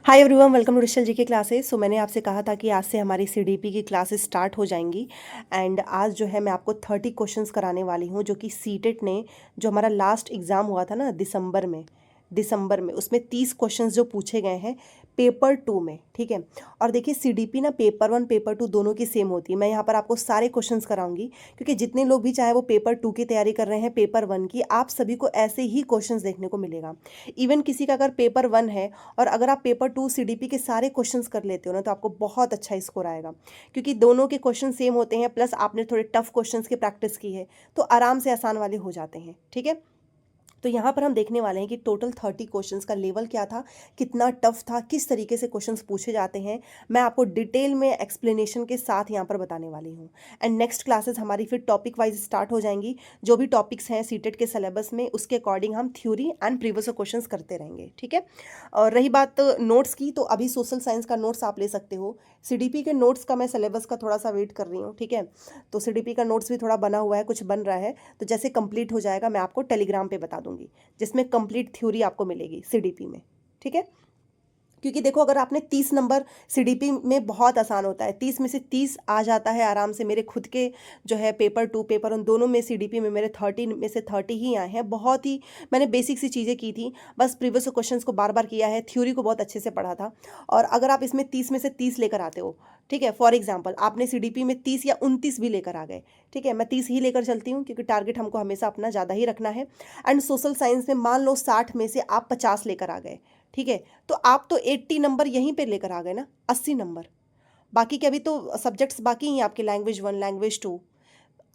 Hi everyone, welcome to digital G K classes. सो मैंने आपसे कहा था कि आज से हमारी सीडीपी की क्लासेस स्टार्ट हो जाएंगी। एंड आज जो है मैं आपको 30 क्वेश्चंस कराने वाली हूँ, जो कि सीटेट ने जो हमारा लास्ट एग्ज़ाम हुआ था ना दिसंबर में उसमें 30 क्वेश्चंस जो पूछे गए हैं पेपर 2 में। ठीक है। और देखिए सीडीपी ना पेपर 1 पेपर 2 दोनों की सेम होती है। मैं यहाँ पर आपको सारे क्वेश्चंस कराऊंगी, क्योंकि जितने लोग भी चाहे वो पेपर 2 की तैयारी कर रहे हैं पेपर 1 की, आप सभी को ऐसे ही क्वेश्चंस देखने को मिलेगा। इवन किसी का अगर पेपर 1 है और अगर आप पेपर 2 सीडीपी के सारे क्वेश्चंस कर लेते हो ना, तो आपको बहुत अच्छा स्कोर आएगा, क्योंकि दोनों के क्वेश्चन सेम होते हैं। प्लस आपने थोड़े टफ क्वेश्चंस की प्रैक्टिस की है, तो आराम से आसान वाले हो जाते हैं। ठीक है। तो यहाँ पर हम देखने वाले हैं कि टोटल 30 क्वेश्चंस का लेवल क्या था, कितना टफ था, किस तरीके से क्वेश्चंस पूछे जाते हैं। मैं आपको डिटेल में एक्सप्लेनेशन के साथ यहाँ पर बताने वाली हूँ। एंड नेक्स्ट क्लासेस हमारी फिर टॉपिक वाइज स्टार्ट हो जाएंगी। जो भी टॉपिक्स हैं सीटेट के सिलेबस में, उसके अकॉर्डिंग हम थ्योरी एंड प्रीवियस क्वेश्चंस करते रहेंगे। ठीक है। और रही बात नोट्स की, तो अभी सोशल साइंस का नोट्स आप ले सकते हो। सीडीपी के नोट्स का मैं सिलेबस का थोड़ा सा वेट कर रही हूँ। ठीक है। तो सीडीपी का नोट्स भी थोड़ा बना हुआ है, कुछ बन रहा है, तो जैसे कंप्लीट हो जाएगा मैं आपको टेलीग्राम पे बता दूंगी, जिसमें कंप्लीट थ्योरी आपको मिलेगी सीडीपी में। ठीक है। क्योंकि देखो, अगर आपने 30 नंबर, सीडीपी में बहुत आसान होता है, 30 में से 30 आ जाता है आराम से। मेरे खुद के जो है पेपर 2 पेपर 1 दोनों में सीडीपी में मेरे 30 में से 30 ही आए हैं। बहुत ही मैंने बेसिक सी चीज़ें की थी, बस प्रीवियस क्वेश्चंस को बार बार किया है, थ्योरी को बहुत अच्छे से पढ़ा था। और अगर आप इसमें 30 में से 30 लेकर आते हो, ठीक है, फॉर एग्जाम्पल आपने सीडीपी में 30 या 29 भी लेकर आ गए, ठीक है, मैं 30 ही लेकर चलती हूँ, क्योंकि टारगेट हमको हमेशा अपना ज़्यादा ही रखना है। एंड सोशल साइंस में मान लो 60 में से आप 50 लेकर आ गए, ठीक है, तो आप तो 80 नंबर यहीं पे लेकर आ गए ना, 80 नंबर। बाकी के अभी तो सब्जेक्ट्स बाकी हैं आपके, लैंग्वेज 1 लैंग्वेज 2।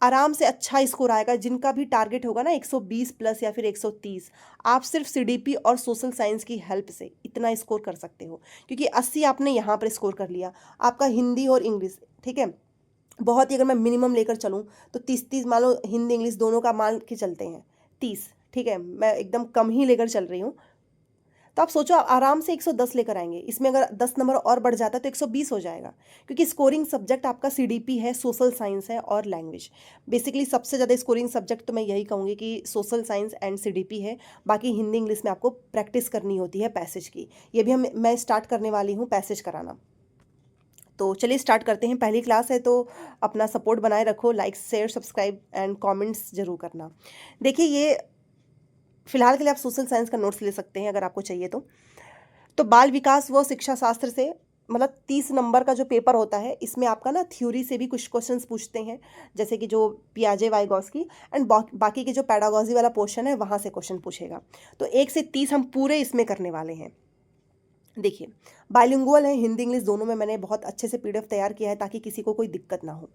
आराम से अच्छा स्कोर आएगा। जिनका भी टारगेट होगा ना 120 प्लस या फिर 130, आप सिर्फ सीडीपी और सोशल साइंस की हेल्प से इतना स्कोर कर सकते हो, क्योंकि 80 आपने यहाँ पर स्कोर कर लिया। आपका हिंदी और इंग्लिश, ठीक है, बहुत ही अगर मैं मिनिमम लेकर चलूँ तो 30-30 मान लो, हिंदी इंग्लिश दोनों का मान के चलते हैं 30। ठीक है, मैं एकदम कम ही लेकर चल रही हूँ। तो आप सोचो, आप आराम से 110 लेकर आएंगे। इसमें अगर 10 नंबर और बढ़ जाता है तो 120 हो जाएगा, क्योंकि स्कोरिंग सब्जेक्ट आपका सीडीपी है, सोशल साइंस है और लैंग्वेज। बेसिकली सबसे ज़्यादा स्कोरिंग सब्जेक्ट तो मैं यही कहूँगी कि सोशल साइंस एंड सीडीपी है। बाकी हिंदी इंग्लिश में आपको प्रैक्टिस करनी होती है पैसेज की। ये भी मैं स्टार्ट करने वाली हूँ पैसेज कराना। तो चलिए स्टार्ट करते हैं। पहली क्लास है तो अपना सपोर्ट बनाए रखो, like share subscribe and comments जरूर करना। देखिए, ये फिलहाल के लिए आप सोशल साइंस का नोट्स ले सकते हैं अगर आपको चाहिए तो बाल विकास व शिक्षा शास्त्र से, मतलब 30 नंबर का जो पेपर होता है, इसमें आपका ना थ्योरी से भी कुछ क्वेश्चंस पूछते हैं, जैसे कि जो पियाजे वाइगॉस्की एंड बाकी के जो पैडागॉजी वाला पोर्शन है वहाँ से क्वेश्चन पूछेगा। तो 1 से 30 हम पूरे इसमें करने वाले हैं। देखिए, बाइलिंगुअल है, हिंदी इंग्लिश दोनों में मैंने बहुत अच्छे से पीडीएफ तैयार किया है, ताकि किसी को कोई दिक्कत ना हो।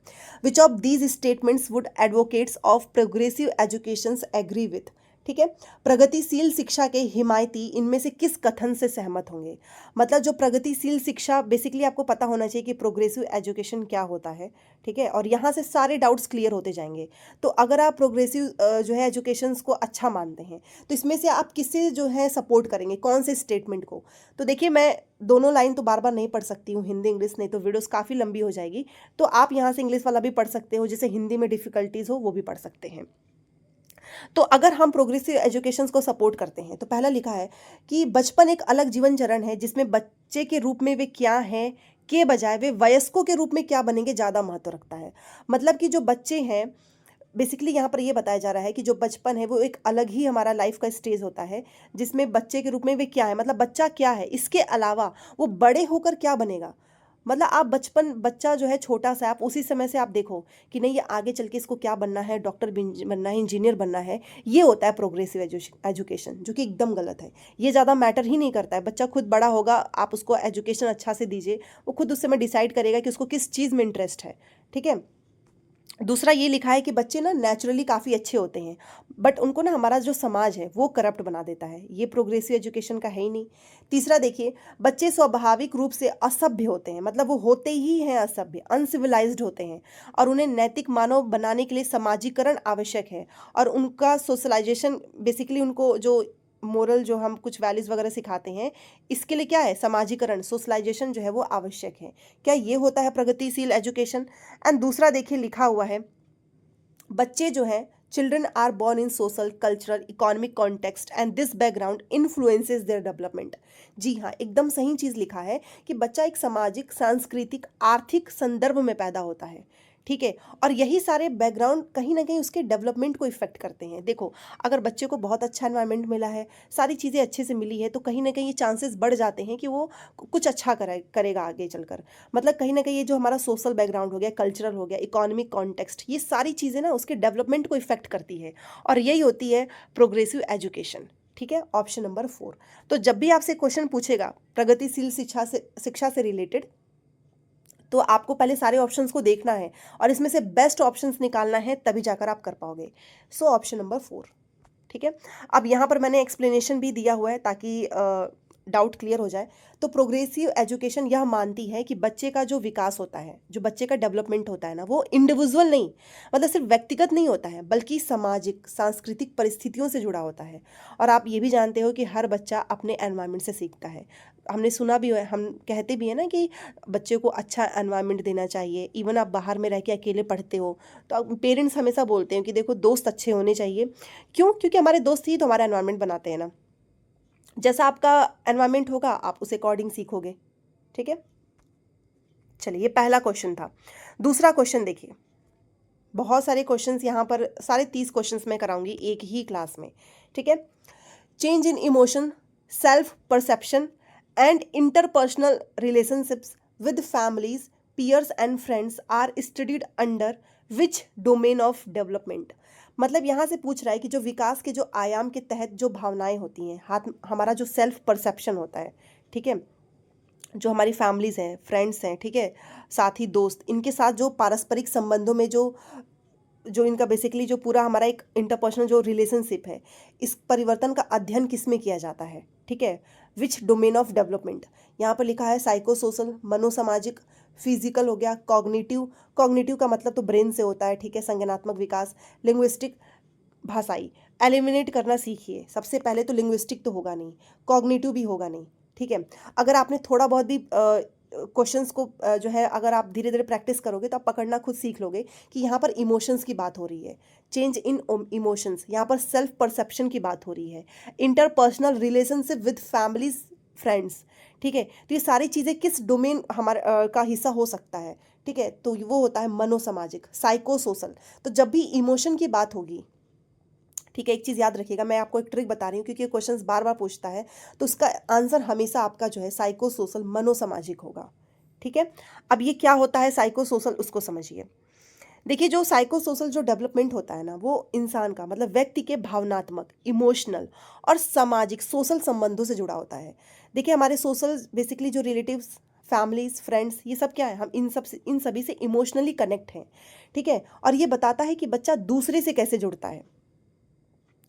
Which of these statements would advocates of progressive education agree with. ठीक है, प्रगतिशील शिक्षा के हिमायती इनमें से किस कथन से सहमत होंगे। मतलब जो प्रगतिशील शिक्षा, बेसिकली आपको पता होना चाहिए कि प्रोग्रेसिव एजुकेशन क्या होता है। ठीक है, और यहाँ से सारे डाउट्स क्लियर होते जाएंगे। तो अगर आप प्रोग्रेसिव जो है एजुकेशन को अच्छा मानते हैं, तो इसमें से आप किससे जो है सपोर्ट करेंगे, कौन से स्टेटमेंट को। तो देखिए, मैं दोनों लाइन तो बार बार नहीं पढ़ सकती हूँ हिंदी इंग्लिश, नहीं तो वीडियोस काफ़ी लंबी हो जाएगी। तो आप यहाँ से इंग्लिश वाला भी पढ़ सकते हो, जिसे हिंदी में डिफिकल्टीज हो वो भी पढ़ सकते हैं। तो अगर हम प्रोग्रेसिव एजुकेशन को सपोर्ट करते हैं, तो पहला लिखा है कि बचपन एक अलग जीवन चरण है, जिसमें बच्चे के रूप में वे क्या हैं के बजाय वे वयस्कों के रूप में क्या बनेंगे ज़्यादा महत्व रखता है। मतलब कि जो बच्चे हैं, बेसिकली यहाँ पर ये बताया जा रहा है कि जो बचपन है वो एक अलग ही हमारा लाइफ का स्टेज होता है, जिसमें बच्चे के रूप में वे क्या है, मतलब बच्चा क्या है, इसके अलावा वो बड़े होकर क्या बनेगा। मतलब आप बच्चा जो है छोटा सा, आप उसी समय से आप देखो कि नहीं, ये आगे चल के इसको क्या बनना है, डॉक्टर बनना है, इंजीनियर बनना है। ये होता है प्रोग्रेसिव एजुकेशन, जो कि एकदम गलत है। ये ज़्यादा मैटर ही नहीं करता है। बच्चा खुद बड़ा होगा, आप उसको एजुकेशन अच्छा से दीजिए, वो खुद उस समय डिसाइड करेगा कि उसको किस चीज़ में इंटरेस्ट है। ठीक है। दूसरा ये लिखा है कि बच्चे ना नेचुरली काफ़ी अच्छे होते हैं, बट उनको ना हमारा जो समाज है वो करप्ट बना देता है। ये प्रोग्रेसिव एजुकेशन का है ही नहीं। तीसरा देखिए, बच्चे स्वाभाविक रूप से असभ्य होते हैं, मतलब वो होते ही हैं असभ्य, अनसिविलाइज्ड होते हैं, और उन्हें नैतिक मानव बनाने के लिए समाजीकरण आवश्यक है। और उनका सोशलाइजेशन, बेसिकली उनको जो मोरल, जो हम कुछ वैल्यूज़ वगैरह सिखाते हैं, इसके लिए क्या है, समाजीकरण, सोशलाइजेशन जो है वो आवश्यक है। क्या ये होता है प्रगतिशील एजुकेशन। एंड दूसरा देखिए लिखा हुआ है, बच्चे जो हैं children are born in social, cultural, economic context and this background influences their development। जी हाँ, एकदम सही चीज़ लिखा है कि बच्चा एक सामाजिक, सांस्कृतिक, आर्थिक संदर्भ में पैदा होता है। ठीक है, और यही सारे बैकग्राउंड कहीं ना कहीं उसके डेवलपमेंट को इफेक्ट करते हैं। देखो, अगर बच्चे को बहुत अच्छा एनवायरनमेंट मिला है, सारी चीज़ें अच्छे से मिली है, तो कहीं ना कहीं ये चांसेस बढ़ जाते हैं कि वो कुछ अच्छा करेगा आगे चलकर। मतलब कहीं ना कहीं ये जो हमारा सोशल बैकग्राउंड हो गया, कल्चरल हो गया, इकोनॉमिक कॉन्टेक्स्ट, ये सारी चीज़ें ना उसके डेवलपमेंट को इफेक्ट करती है, और यही होती है प्रोग्रेसिव एजुकेशन। ठीक है, ऑप्शन नंबर 4। तो जब भी आपसे क्वेश्चन पूछेगा प्रगतिशील शिक्षा से रिलेटेड, तो आपको पहले सारे ऑप्शंस को देखना है और इसमें से बेस्ट ऑप्शंस निकालना है, तभी जाकर आप कर पाओगे। So option number 4। ठीक है, अब यहाँ पर मैंने एक्सप्लेनेशन भी दिया हुआ है ताकि डाउट क्लियर हो जाए। तो प्रोग्रेसिव एजुकेशन यह मानती है कि बच्चे का जो विकास होता है, जो बच्चे का डेवलपमेंट होता है ना, वो इंडिविजुअल नहीं, मतलब सिर्फ व्यक्तिगत नहीं होता है, बल्कि सामाजिक, सांस्कृतिक परिस्थितियों से जुड़ा होता है। और आप ये भी जानते हो कि हर बच्चा अपने एनवायरनमेंट से सीखता है। हमने सुना भी है, हम कहते भी हैं ना कि बच्चे को अच्छा एनवायरनमेंट देना चाहिए। इवन आप बाहर में रह के अकेले पढ़ते हो, तो पेरेंट्स हमेशा बोलते हैं कि देखो, दोस्त अच्छे होने चाहिए। क्यों? क्योंकि हमारे दोस्त ही तो हमारा एनवायरनमेंट बनाते हैं ना। जैसा आपका एनवायरनमेंट होगा, आप उस अकॉर्डिंग सीखोगे। ठीक है, चलिए, ये पहला क्वेश्चन था। दूसरा क्वेश्चन देखिए, बहुत सारे क्वेश्चंस यहाँ पर, सारे 30 क्वेश्चंस मैं कराऊंगी एक ही क्लास में। ठीक है, change in emotion, self perception and interpersonal relationships with families, peers and friends are studied under which domain of development. मतलब यहाँ से पूछ रहा है कि जो विकास के जो आयाम के तहत जो भावनाएं होती हैं, हाथ हमारा जो सेल्फ परसेप्शन होता है, ठीक है, जो हमारी फैमिलीज़ हैं, फ्रेंड्स हैं, ठीक है, साथ ही दोस्त, इनके साथ जो पारस्परिक संबंधों में जो जो इनका बेसिकली जो पूरा हमारा एक इंटरपर्सनल जो रिलेशनशिप है, इस परिवर्तन का अध्ययन किस में किया जाता है। ठीक है, विच डोमेन ऑफ डेवलपमेंट। यहाँ पर लिखा है साइको सोशल, मनोसामाजिक, फिजिकल हो गया, कॉग्निटिव, कॉग्निटिव का मतलब तो ब्रेन से होता है। ठीक है, संज्ञानात्मक विकास, लिंग्विस्टिक, भाषाई। एलिमिनेट करना सीखिए। सबसे पहले तो लिंग्विस्टिक तो होगा नहीं, कॉग्निटिव भी होगा नहीं। ठीक है, अगर आपने थोड़ा बहुत भी क्वेश्चंस को जो है, अगर आप धीरे धीरे प्रैक्टिस करोगे तो आप पकड़ना खुद सीख लोगे कि यहाँ पर इमोशंस की बात हो रही है, चेंज इन इमोशंस, यहाँ पर सेल्फ परसेप्शन की बात हो रही है, interpersonal relationship with families, friends. ठीक है, तो ये सारी चीज़ें किस डोमेन हमारे का हिस्सा हो सकता है। ठीक है, तो वो होता है मनोसामाजिक, साइको सोशल। तो जब भी इमोशन की बात होगी, ठीक है, एक चीज़ याद रखिएगा, मैं आपको एक ट्रिक बता रही हूँ क्योंकि ये क्वेश्चंस बार बार पूछता है, तो उसका आंसर हमेशा आपका जो है साइको सोशल, मनोसामाजिक होगा। ठीक है, अब ये क्या होता है साइको सोशल, उसको समझिए। देखिए, जो साइको सोशल जो डेवलपमेंट होता है ना, वो इंसान का मतलब व्यक्ति के भावनात्मक, इमोशनल और सामाजिक, सोशल संबंधों से जुड़ा होता है। देखिए, हमारे सोशल बेसिकली जो रिलेटिव्स, फैमिलीज, फ्रेंड्स, ये सब क्या है, हम इन सभी से इमोशनली कनेक्ट हैं। ठीक है, और ये बताता है कि बच्चा दूसरे से कैसे जुड़ता है।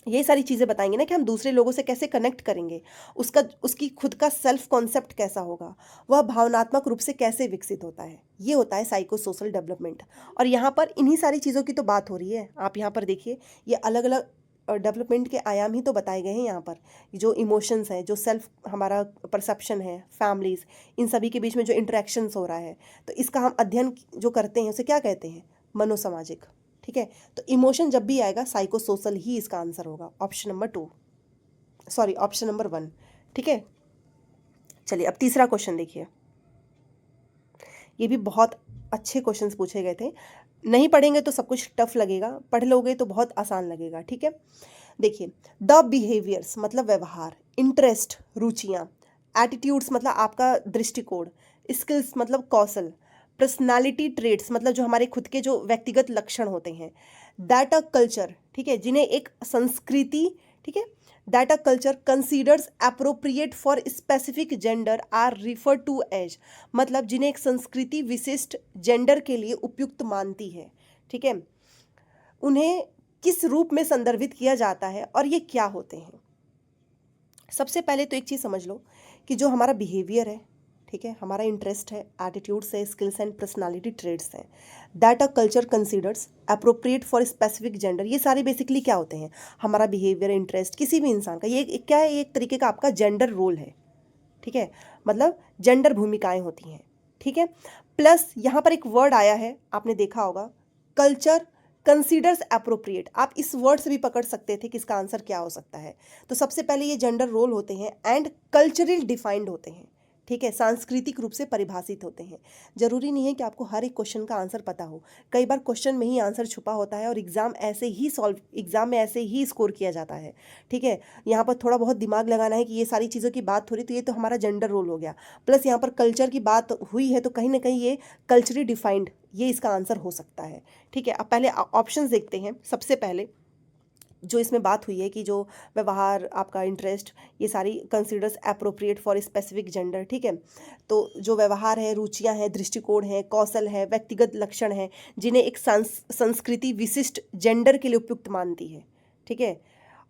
ये सारी चीज़ें बताएंगे ना कि हम दूसरे लोगों से कैसे कनेक्ट करेंगे, उसकी खुद का सेल्फ कॉन्सेप्ट कैसा होगा, वह भावनात्मक रूप से कैसे विकसित होता है। ये होता है साइको सोशल डेवलपमेंट। और यहाँ पर इन्हीं सारी चीज़ों की तो बात हो रही है। आप यहाँ पर देखिए, ये अलग अलग डेवलपमेंट के आयाम ही तो बताए गए हैं यहाँ पर। जो इमोशंस हैं, जो सेल्फ हमारा परसेप्शन है, फैमिलीज़, इन सभी के बीच में जो इंटरेक्शंस हो रहा है, तो इसका हम अध्ययन जो करते हैं उसे क्या कहते हैं, मनोसामाजिक। ठीक है, तो इमोशन जब भी आएगा, साइको सोशल ही इसका आंसर होगा। Option number 2, sorry, option number 1। ठीक है, चलिए, अब तीसरा क्वेश्चन देखिए। ये भी बहुत अच्छे क्वेश्चंस पूछे गए थे। नहीं पढ़ेंगे तो सब कुछ टफ लगेगा, पढ़ लोगे तो बहुत आसान लगेगा। ठीक है, देखिए, द बिहेवियर्स मतलब व्यवहार, इंटरेस्ट रुचियाँ, एटीट्यूड्स मतलब आपका दृष्टिकोण, स्किल्स मतलब कौशल, पर्सनालिटी ट्रेट्स मतलब जो हमारे खुद के जो व्यक्तिगत लक्षण होते हैं, दैट अ कल्चर, ठीक है, जिन्हें एक संस्कृति, ठीक है, that a culture considers appropriate for specific gender are refer to as, मतलब जिन्हें एक संस्कृति विशिष्ट जेंडर के लिए उपयुक्त मानती है। ठीक है, उन्हें किस रूप में संदर्भित किया जाता है और ये क्या होते हैं। सबसे पहले तो एक चीज़ समझ लो कि जो हमारा बिहेवियर है, ठीक है, हमारा इंटरेस्ट है, एटीट्यूड्स है, स्किल्स एंड पर्सनालिटी ट्रेड्स हैं, that a culture considers appropriate for specific gender, ये सारे बेसिकली क्या होते हैं, हमारा बिहेवियर, इंटरेस्ट किसी भी इंसान का, ये क्या है, एक तरीके का आपका जेंडर रोल है। ठीक है, मतलब जेंडर भूमिकाएं होती हैं। ठीक है, प्लस यहाँ पर एक वर्ड आया है, आपने देखा होगा, कल्चर कंसीडर्स अप्रोप्रिएट, आप इस वर्ड से भी पकड़ सकते थे कि इसका आंसर क्या हो सकता है। तो सबसे पहले ये जेंडर रोल होते हैं एंड कल्चरल डिफाइंड होते हैं, ठीक है, सांस्कृतिक रूप से परिभाषित होते हैं। जरूरी नहीं है कि आपको हर एक क्वेश्चन का आंसर पता हो, कई बार क्वेश्चन में ही आंसर छुपा होता है और एग्जाम में ऐसे ही स्कोर किया जाता है, ठीक है। यहाँ पर थोड़ा बहुत दिमाग लगाना है कि ये सारी चीज़ों की बात हो रही, तो ये तो हमारा जेंडर रोल हो गया, प्लस यहाँ पर कल्चर की बात हुई है तो कहीं ना कहीं ये कल्चरली डिफाइंड, ये इसका आंसर हो सकता है, ठीक है। अब पहले ऑप्शंस देखते हैं। सबसे पहले जो इसमें बात हुई है कि जो व्यवहार, आपका इंटरेस्ट, ये सारी considers appropriate for specific gender, ठीक है। तो जो व्यवहार है, रुचियां हैं, दृष्टिकोण है, कौशल है, व्यक्तिगत लक्षण है, जिन्हें एक संस्कृति विशिष्ट जेंडर के लिए उपयुक्त मानती है, ठीक है,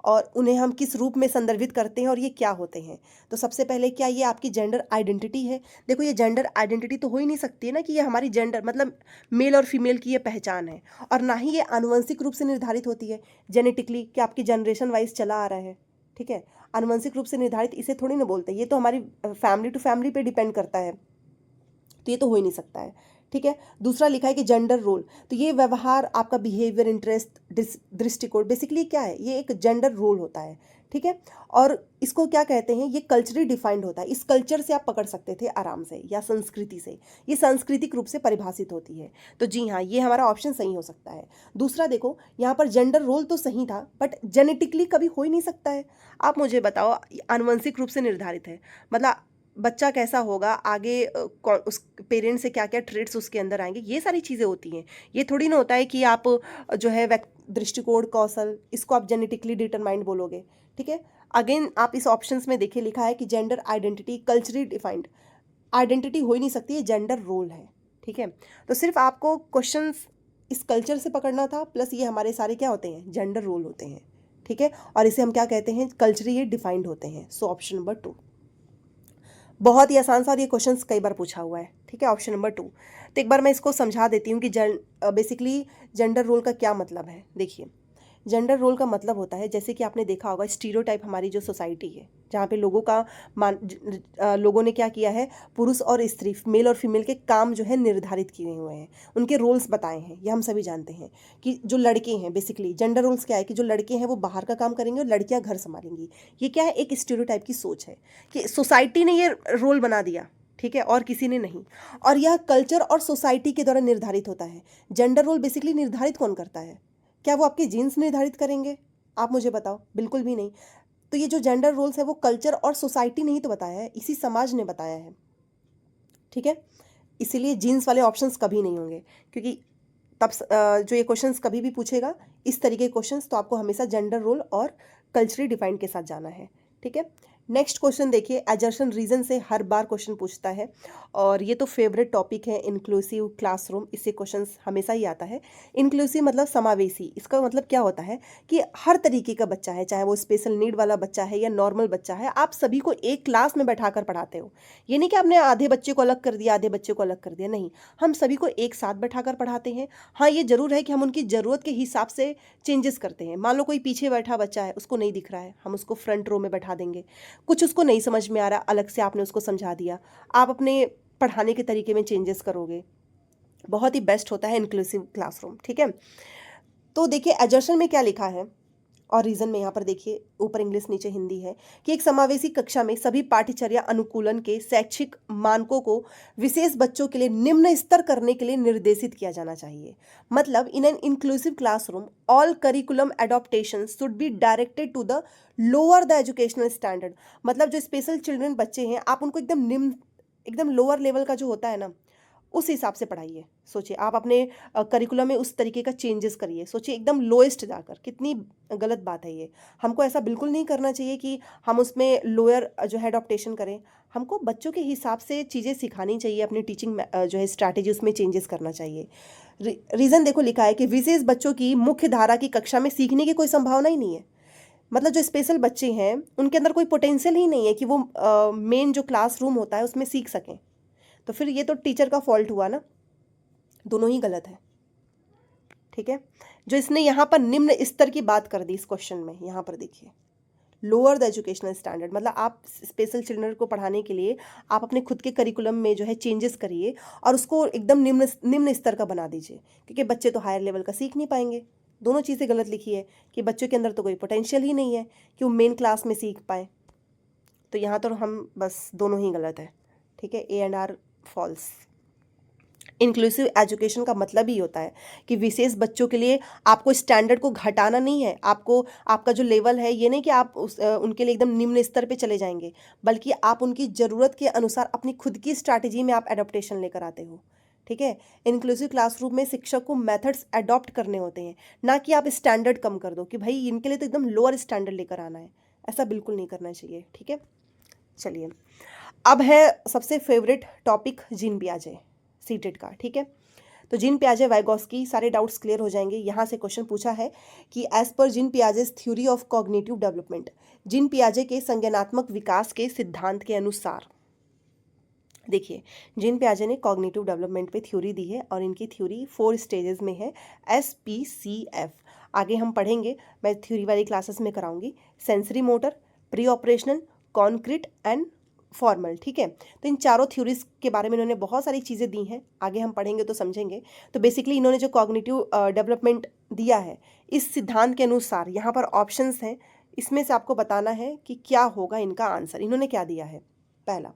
और उन्हें हम किस रूप में संदर्भित करते हैं और ये क्या होते हैं। तो सबसे पहले क्या ये आपकी जेंडर आइडेंटिटी है? देखो ये जेंडर आइडेंटिटी तो हो ही नहीं सकती है ना कि ये हमारी जेंडर मतलब मेल और फीमेल की ये पहचान है, और ना ही ये आनुवंशिक रूप से निर्धारित होती है जेनेटिकली कि आपकी जनरेशन वाइज चला आ रहा है, ठीक है। आनुवंशिक रूप से निर्धारित इसे थोड़ी ना बोलते, ये तो हमारी फैमिली टू फैमिली पे डिपेंड करता है, तो ये तो हो ही नहीं सकता है, ठीक है। दूसरा लिखा है कि जेंडर रोल, तो ये व्यवहार, आपका बिहेवियर, इंटरेस्ट, दृष्टिकोण, बेसिकली क्या है, ये एक जेंडर रोल होता है, ठीक है। और इसको क्या कहते हैं, ये कल्चरली डिफाइंड होता है, इस कल्चर से आप पकड़ सकते थे आराम से, या संस्कृति से, ये सांस्कृतिक रूप से परिभाषित होती है। तो जी हाँ, ये हमारा ऑप्शन सही हो सकता है। दूसरा देखो, यहाँ पर जेंडर रोल तो सही था बट जेनेटिकली कभी हो ही नहीं सकता है। आप मुझे बताओ, आनुवंशिक रूप से निर्धारित है मतलब बच्चा कैसा होगा आगे, उस पेरेंट्स से क्या क्या ट्रेड्स उसके अंदर आएंगे, ये सारी चीज़ें होती हैं। ये थोड़ी ना होता है कि आप जो है दृष्टिकोण, कौशल, इसको आप जेनेटिकली डिटरमाइंड बोलोगे, ठीक है। अगेन आप इस ऑप्शंस में देखिए, लिखा है कि gender identity culturally defined, identity हो ही नहीं सकती, ये जेंडर रोल है, ठीक है। तो सिर्फ आपको क्वेश्चंस इस कल्चर से पकड़ना था, प्लस ये हमारे सारे क्या होते हैं, जेंडर रोल होते हैं, ठीक है। और इसे हम क्या कहते हैं, कल्चरली ये डिफाइंड होते हैं। सो ऑप्शन नंबर 2 बहुत ही आसान सा, और ये क्वेश्चंस कई बार पूछा हुआ है, ठीक है। ऑप्शन नंबर 2, तो एक बार मैं इसको समझा देती हूँ कि बेसिकली जेंडर रोल का क्या मतलब है। देखिए, जेंडर रोल का मतलब होता है, जैसे कि आपने देखा होगा स्टीरियोटाइप, हमारी जो सोसाइटी है जहाँ पे लोगों का लोगों ने क्या किया है, पुरुष और स्त्री, मेल और फीमेल के काम जो है निर्धारित किए हुए हैं, उनके रोल्स बताए हैं। ये हम सभी जानते हैं कि जो लड़के हैं, बेसिकली जेंडर रोल्स क्या है कि जो लड़के हैं वो बाहर का काम करेंगे और लड़कियां घर संभालेंगी। ये क्या है, एक स्टीरियोटाइप की सोच है कि सोसाइटी ने ये रोल बना दिया, ठीक है, और किसी ने नहीं। और यह कल्चर और सोसाइटी के द्वारा निर्धारित होता है। जेंडर रोल बेसिकली निर्धारित कौन करता है? क्या वो आपके जीन्स निर्धारित करेंगे? आप मुझे बताओ, बिल्कुल भी नहीं। तो ये जो जेंडर रोल्स है वो कल्चर और सोसाइटी ने ही तो बताया है, इसी समाज ने बताया है, ठीक है। इसीलिए जीन्स वाले ऑप्शंस कभी नहीं होंगे, क्योंकि तब जो ये क्वेश्चंस कभी भी पूछेगा इस तरीके के क्वेश्चंस, तो आपको हमेशा जेंडर रोल और कल्चरली डिफाइंड के साथ जाना है, ठीक है। नेक्स्ट क्वेश्चन देखिए, एजर्शन रीजन से हर बार क्वेश्चन पूछता है, और ये तो फेवरेट टॉपिक है, इंक्लूसिव क्लासरूम, इससे क्वेश्चंस हमेशा ही आता है। इंक्लूसिव मतलब समावेशी, इसका मतलब क्या होता है कि हर तरीके का बच्चा है, चाहे वो स्पेशल नीड वाला बच्चा है या नॉर्मल बच्चा है, आप सभी को एक क्लास में बैठाकर पढ़ाते हो। ये नहीं कि आपने आधे बच्चे को अलग कर दिया, आधे बच्चे को अलग कर दिया, नहीं, हम सभी को एक साथ बैठाकर पढ़ाते हैं। हाँ, ये जरूर है कि हम उनकी ज़रूरत के हिसाब से चेंजेस करते हैं। मान लो कोई पीछे बैठा बच्चा है, उसको नहीं दिख रहा है, हम उसको फ्रंट रो में बैठा देंगे। कुछ उसको नहीं समझ में आ रहा, अलग से आपने उसको समझा दिया। आप अपने पढ़ाने के तरीके में चेंजेस करोगे, बहुत ही बेस्ट होता है इंक्लूसिव क्लासरूम, ठीक है। तो देखिए एजर्शन में क्या लिखा है, और रीज़न में यहाँ पर देखिए, ऊपर इंग्लिश नीचे हिंदी है, कि एक समावेशी कक्षा में सभी पाठ्यचर्या अनुकूलन के शैक्षिक मानकों को विशेष बच्चों के लिए निम्न स्तर करने के लिए निर्देशित किया जाना चाहिए। मतलब in an inclusive classroom all curriculum adaptation should be directed to the lower the educational standard. मतलब जो स्पेशल चिल्ड्रन बच्चे हैं, आप उनको एकदम निम्न, एकदम लोअर लेवल का जो होता है ना, उस हिसाब से पढ़ाइए। सोचिए आप अपने करिकुलम में उस तरीके का चेंजेस करिए, सोचिए एकदम लोएस्ट जाकर, कितनी गलत बात है ये। हमको ऐसा बिल्कुल नहीं करना चाहिए कि हम उसमें लोअर जो है अडॉप्टेशन करें। हमको बच्चों के हिसाब से चीज़ें सिखानी चाहिए, अपनी टीचिंग जो है स्ट्रैटेजी उसमें चेंजेस करना चाहिए। रीज़न देखो लिखा है कि विशेष बच्चों की मुख्य धारा की कक्षा में सीखने की कोई संभावना ही नहीं है। मतलब जो स्पेशल बच्चे हैं उनके अंदर कोई पोटेंशियल ही नहीं है कि वो मेन जो क्लासरूम होता है उसमें सीख सकें। तो फिर ये तो टीचर का फॉल्ट हुआ ना, दोनों ही गलत है, ठीक है। जो इसने यहाँ पर निम्न स्तर की बात कर दी इस क्वेश्चन में, यहाँ पर देखिए लोअर द एजुकेशनल स्टैंडर्ड, मतलब आप स्पेशल चिल्ड्रन को पढ़ाने के लिए आप अपने खुद के करिकुलम में जो है चेंजेस करिए और उसको एकदम निम्न निम्न स्तर का बना दीजिए, क्योंकि बच्चे तो हायर लेवल का सीख नहीं पाएंगे। दोनों चीज़ें गलत लिखी है कि बच्चों के अंदर तो कोई पोटेंशियल ही नहीं है कि वो मेन क्लास में सीख पाए। तो यहाँ तो हम बस दोनों ही गलत है, ठीक है, A and R false. Inclusive education का मतलब ही होता है कि विशेष बच्चों के लिए आपको स्टैंडर्ड को घटाना नहीं है, आपको आपका जो लेवल है ये नहीं कि आप उनके लिए एकदम निम्न स्तर पे चले जाएंगे, बल्कि आप उनकी ज़रूरत के अनुसार अपनी खुद की स्ट्रैटेजी में आप एडaptation लेकर आते हो, ठीक है। इंक्लूसिव क्लासरूम में शिक्षक को मेथड्स अडॉप्ट करने होते हैं, ना कि आप स्टैंडर्ड कम कर दो कि भाई इनके लिए तो एकदम लोअर स्टैंडर्ड लेकर आना है। ऐसा बिल्कुल नहीं करना चाहिए, ठीक है। चलिए, अब है सबसे फेवरेट टॉपिक जीन पियाजे सीटेड का, ठीक है। तो जीन पियाजे वाइगोस्की, सारे डाउट्स क्लियर हो जाएंगे। यहाँ से क्वेश्चन पूछा है कि एज पर Jean Piaget's theory of cognitive development, Jean पियाजे के संज्ञानात्मक विकास के सिद्धांत के अनुसार, देखिए जीन पियाजे ने कॉग्निटिव डेवलपमेंट पे थ्योरी दी है और इनकी थ्योरी 4 स्टेजेस में है, SPCF। आगे हम पढ़ेंगे, मैं थ्योरी वाली क्लासेस में कराऊंगी। Sensory motor, pre operational, concrete and formal, ठीक है। तो इन चारों थ्योरीज के बारे में इन्होंने बहुत सारी चीज़ें दी हैं, आगे हम पढ़ेंगे तो समझेंगे। तो बेसिकली इन्होंने जो कॉग्निटिव डेवलपमेंट दिया है, इस सिद्धांत के अनुसार यहाँ पर ऑप्शंस हैं, इसमें से आपको बताना है कि क्या होगा इनका आंसर। इन्होंने क्या दिया है, पहला,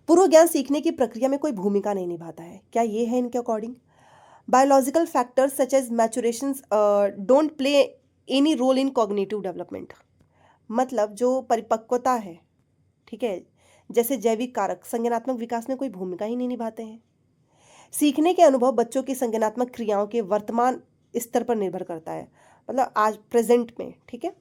पूर्व ज्ञान सीखने की प्रक्रिया में कोई भूमिका नहीं निभाता है, क्या ये है इनके according. Biological factors such as maturation don't play any role in cognitive development, मतलब जो परिपक्वता है, ठीक है, जैसे जैविक कारक संज्ञानात्मक विकास में कोई भूमिका ही नहीं निभाते हैं। सीखने के अनुभव बच्चों की संज्ञानात्मक क्रियाओं के वर्तमान स्तर पर निर्भर करता है, मतलब आज प्रेजेंट में, ठीक है।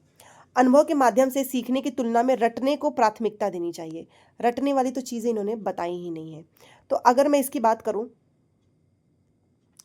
अनुभव के माध्यम से सीखने की तुलना में रटने को प्राथमिकता देनी चाहिए, रटने वाली तो चीज़ें इन्होंने बताई ही नहीं है। तो अगर मैं इसकी बात करूं,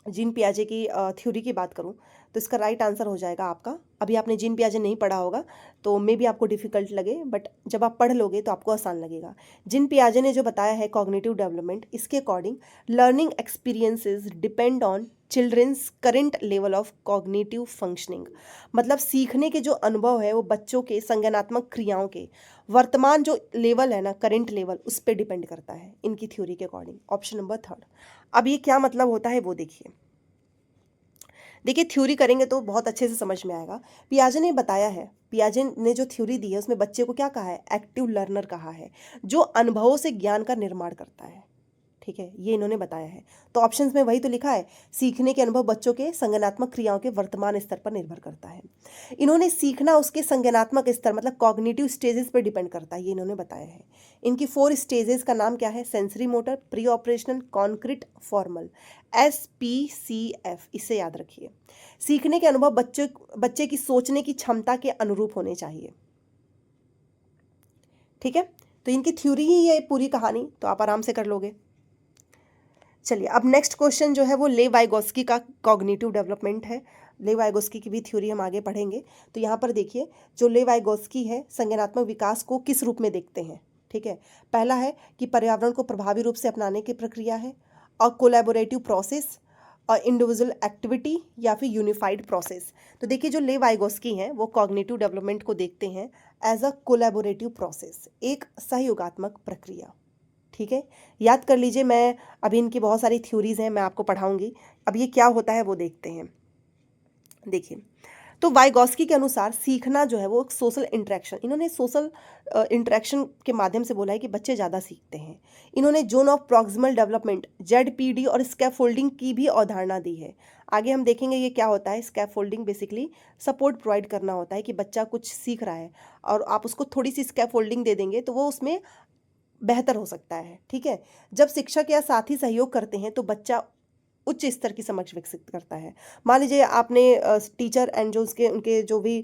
जीन पियाजे की थ्योरी की बात करूं, तो इसका राइट आंसर हो जाएगा आपका, अभी आपने जीन पियाजे नहीं पढ़ा होगा तो मे भी आपको डिफिकल्ट लगे, बट जब आप पढ़ लोगे तो आपको आसान लगेगा। जीन पियाजे ने जो बताया है कॉग्निटिव डेवलपमेंट, इसके according learning experiences depend on children's current level of cognitive functioning, मतलब सीखने के जो अनुभव है वो बच्चों के संज्ञानात्मक क्रियाओं के वर्तमान जो लेवल है ना, करेंट लेवल, उस पर डिपेंड करता है इनकी थ्योरी के अकॉर्डिंग। Option number 3। अब ये क्या मतलब होता है वो देखिए, देखिए थ्योरी करेंगे तो बहुत अच्छे से समझ में आएगा। पियाजे ने बताया है, पियाजे ने जो थ्योरी दी है उसमें बच्चे को क्या कहा है, एक्टिव लर्नर कहा है, जो अनुभवों से ज्ञान का निर्माण करता है, ठीक है, ये इन्होंने बताया है। तो ऑप्शंस में वही तो लिखा है, सीखने के अनुभव बच्चों के संज्ञानात्मक क्रियाओं के वर्तमान स्तर पर निर्भर करता है। इन्होंने सीखना उसके संज्ञानात्मक स्तर मतलब कॉग्निटिव स्टेजेस पर डिपेंड करता है, ये इन्होंने बताया है। इनकी 4 स्टेजेस का नाम क्या है, sensory motor, pre operational, concrete, formal, SPCF, इसे याद रखिए। सीखने के अनुभव बच्चे की सोचने की क्षमता के अनुरूप होने चाहिए, ठीक है। तो इनकी थ्योरी ही है पूरी कहानी, तो आप आराम से कर लोगे। चलिए, अब नेक्स्ट क्वेश्चन जो है वो ले वाइगोस्की का कॉग्निटिव डेवलपमेंट है। ले वाइगोस्की की भी थ्योरी हम आगे पढ़ेंगे। तो यहाँ पर देखिए, जो ले वाइगोस्की है संज्ञानात्मक विकास को किस रूप में देखते हैं, ठीक है। पहला है कि पर्यावरण को प्रभावी रूप से अपनाने की प्रक्रिया है, और कोलैबोरेटिव प्रोसेस, और इंडिविजुअल एक्टिविटी, या फिर यूनिफाइड प्रोसेस। तो देखिए जो ले वाइगोस्की हैं वो कॉग्निटिव डेवलपमेंट को देखते हैं एज अ कोलैबोरेटिव प्रोसेस, एक सहयोगात्मक प्रक्रिया, ठीक है। याद कर लीजिए, मैं अभी इनकी बहुत सारी थ्योरीज हैं, मैं आपको पढ़ाऊंगी। अब ये क्या होता है वो देखते हैं। देखिए, तो वाइगोस्की के अनुसार सीखना जो है वो एक सोशल इंटरेक्शन, इन्होंने सोशल इंटरेक्शन के माध्यम से बोला है कि बच्चे ज़्यादा सीखते हैं। इन्होंने zone of proximal development, ZPD और स्कैफोल्डिंग की भी अवधारणा दी है। आगे हम देखेंगे ये क्या होता है। स्कैफोल्डिंग बेसिकली सपोर्ट प्रोवाइड करना होता है कि बच्चा कुछ सीख रहा है और आप उसको थोड़ी सी स्कैफोल्डिंग दे देंगे तो वो उसमें बेहतर हो सकता है, ठीक है। जब शिक्षक या साथी सहयोग करते हैं तो बच्चा उच्च स्तर की समझ विकसित करता है। मान लीजिए आपने टीचर एंड जो उसके उनके जो भी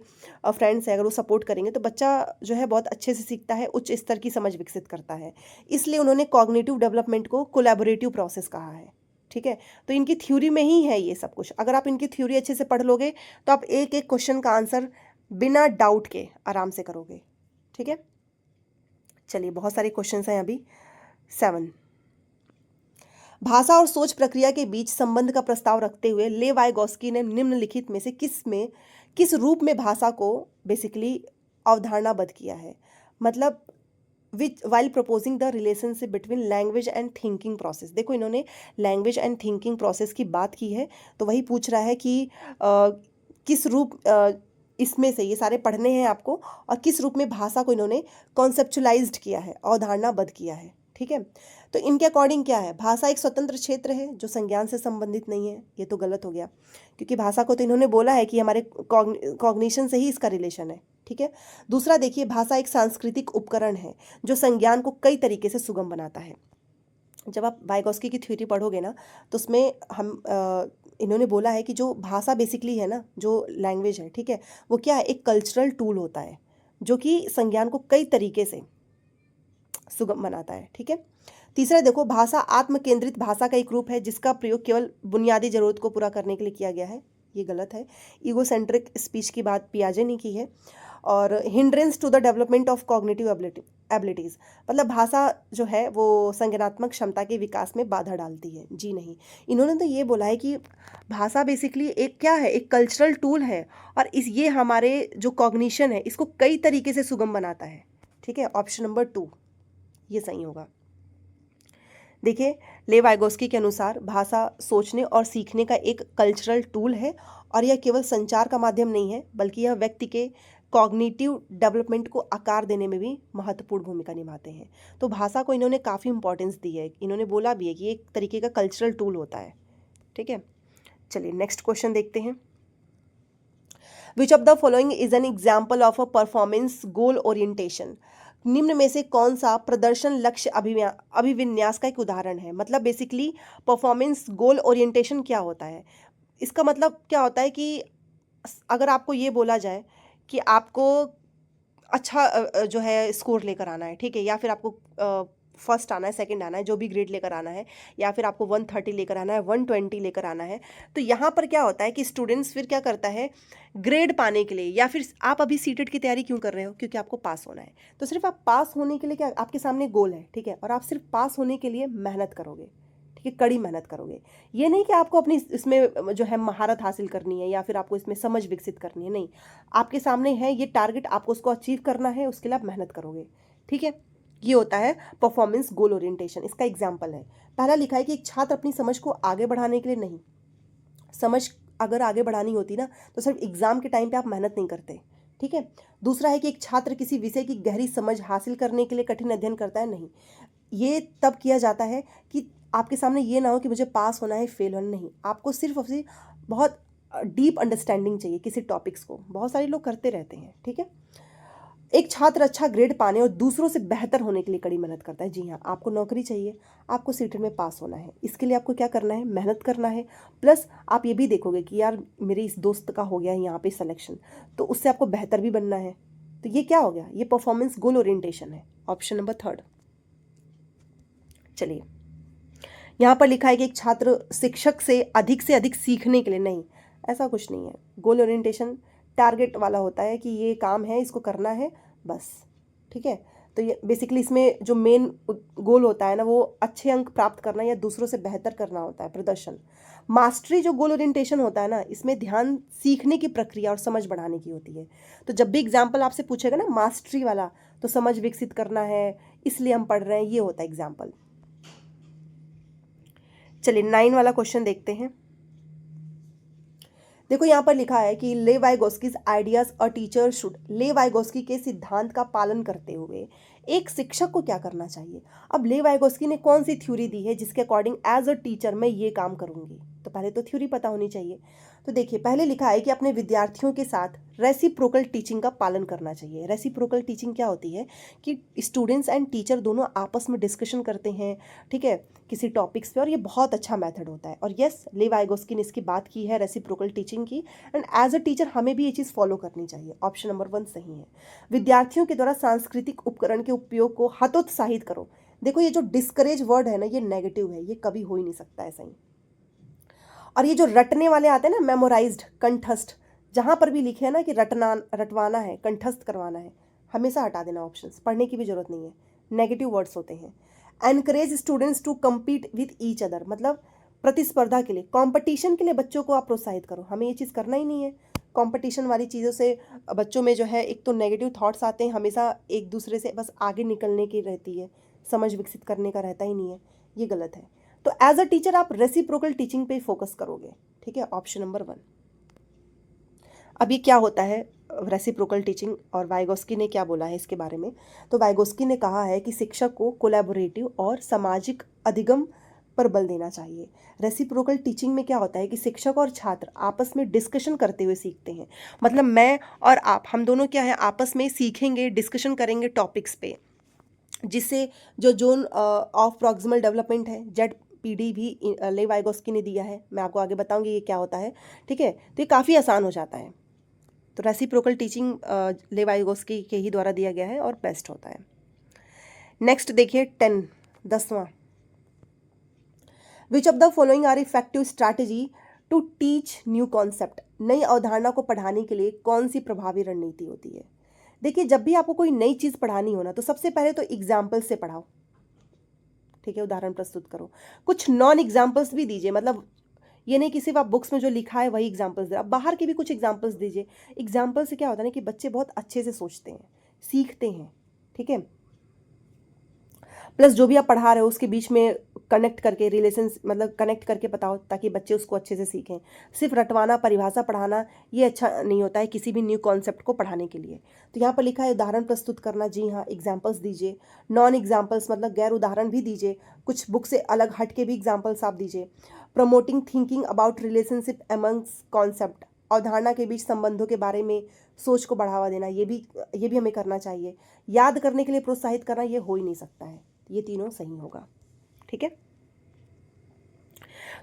फ्रेंड्स हैं, अगर वो सपोर्ट करेंगे तो बच्चा जो है बहुत अच्छे से सीखता है, उच्च स्तर की समझ विकसित करता है। इसलिए उन्होंने कॉग्निटिव डेवलपमेंट को कोलैबोरेटिव प्रोसेस कहा है, ठीक है। तो इनकी थ्योरी में ही है ये सब कुछ। अगर आप इनकी थ्योरी अच्छे से पढ़ लोगे तो आप एक एक क्वेश्चन का आंसर बिना डाउट के आराम से करोगे, ठीक है। चलिए, बहुत सारे क्वेश्चंस हैं अभी। 7, भाषा और सोच प्रक्रिया के बीच संबंध का प्रस्ताव रखते हुए ले वाइगोस्की ने निम्नलिखित में से किस रूप में भाषा को बेसिकली अवधारणाबद्ध किया है। मतलब which while proposing the relationship between language and thinking process. देखो इन्होंने लैंग्वेज एंड थिंकिंग प्रोसेस की बात की है, तो वही पूछ रहा है कि किस रूप इसमें से ये सारे पढ़ने हैं आपको, और किस रूप में भाषा को इन्होंने कॉन्सेप्चुलाइज्ड किया है, अवधारणाबद्ध किया है। ठीक है, तो इनके अकॉर्डिंग क्या है, भाषा एक स्वतंत्र क्षेत्र है जो संज्ञान से संबंधित नहीं है। ये तो गलत हो गया, क्योंकि भाषा को तो इन्होंने बोला है कि हमारे कॉग्निशन से ही इसका रिलेशन है। ठीक है, दूसरा देखिए, भाषा एक सांस्कृतिक उपकरण है जो संज्ञान को कई तरीके से सुगम बनाता है। जब आप वाइगोस्की की थ्योरी पढ़ोगे ना, तो उसमें इन्होंने बोला है कि जो भाषा बेसिकली है ना, जो लैंग्वेज है, ठीक है, वो क्या है, एक कल्चरल टूल होता है जो कि संज्ञान को कई तरीके से सुगम बनाता है। ठीक है, तीसरा देखो, भाषा आत्म केंद्रित भाषा का एक रूप है जिसका प्रयोग केवल बुनियादी जरूरत को पूरा करने के लिए किया गया है। ये गलत है। ईगोसेंट्रिक स्पीच की बात पियाजे ने की है। और hindrance to the development of cognitive abilities, मतलब भाषा जो है वो संज्ञानात्मक क्षमता के विकास में बाधा डालती है। जी नहीं, इन्होंने तो ये बोला है कि भाषा बेसिकली एक क्या है, एक कल्चरल टूल है, और ये हमारे जो कॉग्निशन है इसको कई तरीके से सुगम बनाता है। ठीक है, ऑप्शन नंबर 2 ये सही होगा। देखिए, ले वाइगोस्की के अनुसार भाषा सोचने और सीखने का एक कल्चरल टूल है, और यह केवल संचार का माध्यम नहीं है, बल्कि यह व्यक्ति के कॉग्निटिव डेवलपमेंट को आकार देने में भी महत्वपूर्ण भूमिका निभाते हैं। तो भाषा को इन्होंने काफ़ी इंपॉर्टेंस दी है, इन्होंने बोला भी है कि एक तरीके का कल्चरल टूल होता है। ठीक है, चलिए नेक्स्ट क्वेश्चन देखते हैं। विच of the following is an example of a performance goal orientation. निम्न में से कौन सा प्रदर्शन लक्ष्य अभिविन्यास का एक उदाहरण है। मतलब बेसिकली परफॉर्मेंस गोल ओरिएंटेशन क्या होता है, इसका मतलब क्या होता है कि अगर आपको ये बोला जाए कि आपको अच्छा जो है स्कोर लेकर आना है, ठीक है, या फिर आपको फर्स्ट आना है, सेकंड आना है, जो भी ग्रेड लेकर आना है, या फिर आपको 130 लेकर आना है, 120 लेकर आना है, तो यहाँ पर क्या होता है कि स्टूडेंट्स फिर क्या करता है, ग्रेड पाने के लिए, या फिर आप अभी सीटेट की तैयारी क्यों कर रहे हो, क्योंकि आपको पास होना है। तो सिर्फ आप पास होने के लिए क्या आपके सामने गोल है, ठीक है, और आप सिर्फ पास होने के लिए मेहनत करोगे, ठीक है, कड़ी मेहनत करोगे। ये नहीं कि आपको अपनी इसमें जो है महारत हासिल करनी है या फिर आपको इसमें समझ विकसित करनी है, नहीं, आपके सामने है ये टारगेट, आपको उसको अचीव करना है, उसके लिए आप मेहनत करोगे। ठीक है, ये होता है परफॉर्मेंस गोल ओरिएंटेशन। इसका एग्जाम्पल है, पहला लिखा है कि एक छात्र अपनी समझ को आगे बढ़ाने के लिए नहीं, समझ अगर आगे बढ़ानी होती ना तो सिर्फ एग्जाम के टाइम पे आप मेहनत नहीं करते। ठीक है, दूसरा है कि एक छात्र किसी विषय की गहरी समझ हासिल करने के लिए कठिन अध्ययन करता है, नहीं, ये तब किया जाता है कि आपके सामने ये ना हो कि मुझे पास होना है, फेल होना नहीं, आपको सिर्फ अपनी बहुत डीप अंडरस्टैंडिंग चाहिए किसी टॉपिक्स को, बहुत सारे लोग करते रहते हैं। ठीक है, एक छात्र अच्छा ग्रेड पाने और दूसरों से बेहतर होने के लिए कड़ी मेहनत करता है। जी हाँ, आपको नौकरी चाहिए, आपको सीटेट में पास होना है, इसके लिए आपको क्या करना है, मेहनत करना है, प्लस आप ये भी देखोगे कि यार मेरे इस दोस्त का हो गया है यहाँ पे सिलेक्शन, तो उससे आपको बेहतर भी बनना है। तो ये क्या हो गया, ये परफॉर्मेंस गोल ओरिएंटेशन है। Option number 3। चलिए, यहाँ पर लिखा है कि एक छात्र शिक्षक से अधिक सीखने के लिए, नहीं, ऐसा कुछ नहीं है। गोल ओरिएंटेशन टारगेट वाला होता है कि ये काम है, इसको करना है, बस। ठीक है, तो ये बेसिकली इसमें जो मेन गोल होता है ना, वो अच्छे अंक प्राप्त करना या दूसरों से बेहतर करना होता है, प्रदर्शन। मास्टरी जो गोल ओरिएंटेशन होता है ना, इसमें ध्यान सीखने की प्रक्रिया और समझ बढ़ाने की होती है। तो जब भी एग्जाम्पल आपसे पूछेगा ना मास्टरी वाला, तो समझ विकसित करना है, इसलिए हम पढ़ रहे हैं, ये होता है एग्जाम्पल। चलिए 9 वाला क्वेश्चन देखते हैं। देखो यहाँ पर लिखा है कि ले वाइगोस्कीज आइडियाज अ टीचर शुड, ले वाइगोस्की के सिद्धांत का पालन करते हुए एक शिक्षक को क्या करना चाहिए। अब ले वाइगोस्की ने कौन सी थ्योरी दी है जिसके अकॉर्डिंग एज अ टीचर मैं ये काम करूंगी, तो पहले तो थ्योरी पता होनी चाहिए। तो देखिए, पहले लिखा है कि अपने विद्यार्थियों के साथ रेसिप्रोकल टीचिंग का पालन करना चाहिए। रेसिप्रोकल टीचिंग क्या होती है कि स्टूडेंट्स एंड टीचर दोनों आपस में डिस्कशन करते हैं, ठीक है, किसी टॉपिक्स पे, और ये बहुत अच्छा मेथड होता है। और यस, ले वाइगोस्की ने इसकी बात की है रेसिप्रोकल टीचिंग की, एंड एज अ टीचर हमें भी ये चीज़ फॉलो करनी चाहिए। ऑप्शन नंबर 1 सही है। विद्यार्थियों के द्वारा सांस्कृतिक उपकरण के उपयोग को हतोत्साहित करो। देखो, ये जो डिस्करेज वर्ड है ना, ये नेगेटिव है, ये कभी हो ही नहीं सकता ऐसा ही। और ये जो रटने वाले आते हैं ना, मेमोराइज्ड, कंठस्थ, जहाँ पर भी लिखे है ना कि रटवाना है, कंठस्थ करवाना है, हमेशा हटा देना ऑप्शंस, पढ़ने की भी जरूरत नहीं है, नेगेटिव वर्ड्स होते हैं। Encourage students to compete with each other, मतलब प्रतिस्पर्धा के लिए, कंपटीशन के लिए बच्चों को आप प्रोत्साहित करो, हमें ये चीज़ करना ही नहीं है। कंपटीशन वाली चीज़ों से बच्चों में जो है एक तो नेगेटिव थॉट्स आते हैं, हमेशा एक दूसरे से बस आगे निकलने की रहती है, समझ विकसित करने का रहता ही नहीं है, ये गलत है। तो एज अ टीचर आप रेसिप्रोकल टीचिंग पे फोकस करोगे, ठीक है, ऑप्शन नंबर 1। अब ये क्या होता है रेसिप्रोकल टीचिंग, और वाइगोस्की ने क्या बोला है इसके बारे में? तो वाइगोस्की ने कहा है कि शिक्षक को कोलैबोरेटिव और सामाजिक अधिगम पर बल देना चाहिए। रेसिप्रोकल टीचिंग में क्या होता है कि शिक्षक और छात्र आपस में डिस्कशन करते हुए सीखते हैं। मतलब मैं और आप, हम दोनों क्या है, आपस में सीखेंगे, डिस्कशन करेंगे टॉपिक्स पे, जिससे जो जोन ऑफ प्रॉक्सिमल डेवलपमेंट है, ZPD भी ले वाइगोस्की ने दिया है, मैं आपको आगे बताऊंगी ये क्या होता है, ठीक है। तो ये काफ़ी आसान हो जाता है। तो रेसिप्रोकल टीचिंग ले वाइगोस्की के ही द्वारा दिया गया है और बेस्ट होता है। नेक्स्ट देखिए 10वां, which of the following are effective strategy to teach new concept? नई अवधारणा को पढ़ाने के लिए कौन सी प्रभावी रणनीति होती है? देखिए, जब भी आपको कोई नई चीज़ पढ़ानी हो ना, तो सबसे पहले तो एग्जाम्पल से पढ़ाओ, ठीक है, उदाहरण प्रस्तुत करो। कुछ नॉन एग्जाम्पल्स भी दीजिए, मतलब ये नहीं कि सिर्फ आप बुक्स में जो लिखा है वही एग्जाम्पल्स दे, आप बाहर के भी कुछ एग्जाम्पल्स दीजिए। एग्जाम्पल से क्या होता है ना कि बच्चे बहुत अच्छे से सोचते हैं, सीखते हैं, ठीक है। प्लस जो भी आप पढ़ा रहे हो उसके बीच में कनेक्ट करके रिलेशंस, मतलब कनेक्ट करके बताओ, ताकि बच्चे उसको अच्छे से सीखें। सिर्फ रटवाना, परिभाषा पढ़ाना, ये अच्छा नहीं होता है किसी भी न्यू कॉन्सेप्ट को पढ़ाने के लिए। तो यहाँ पर लिखा है उदाहरण प्रस्तुत करना, जी हाँ, एग्जाम्पल्स दीजिए। नॉन एग्जाम्पल्स मतलब गैर उदाहरण भी दीजिए, कुछ बुक से अलग हट के भी एग्जाम्पल्स आप दीजिए। Promoting thinking about relationship amongst concept, अवधारणा के बीच संबंधों के बारे में सोच को बढ़ावा देना, ये भी हमें करना चाहिए। याद करने के लिए प्रोत्साहित करना, ये हो ही नहीं सकता है, ये तीनों सही होगा, ठीक है।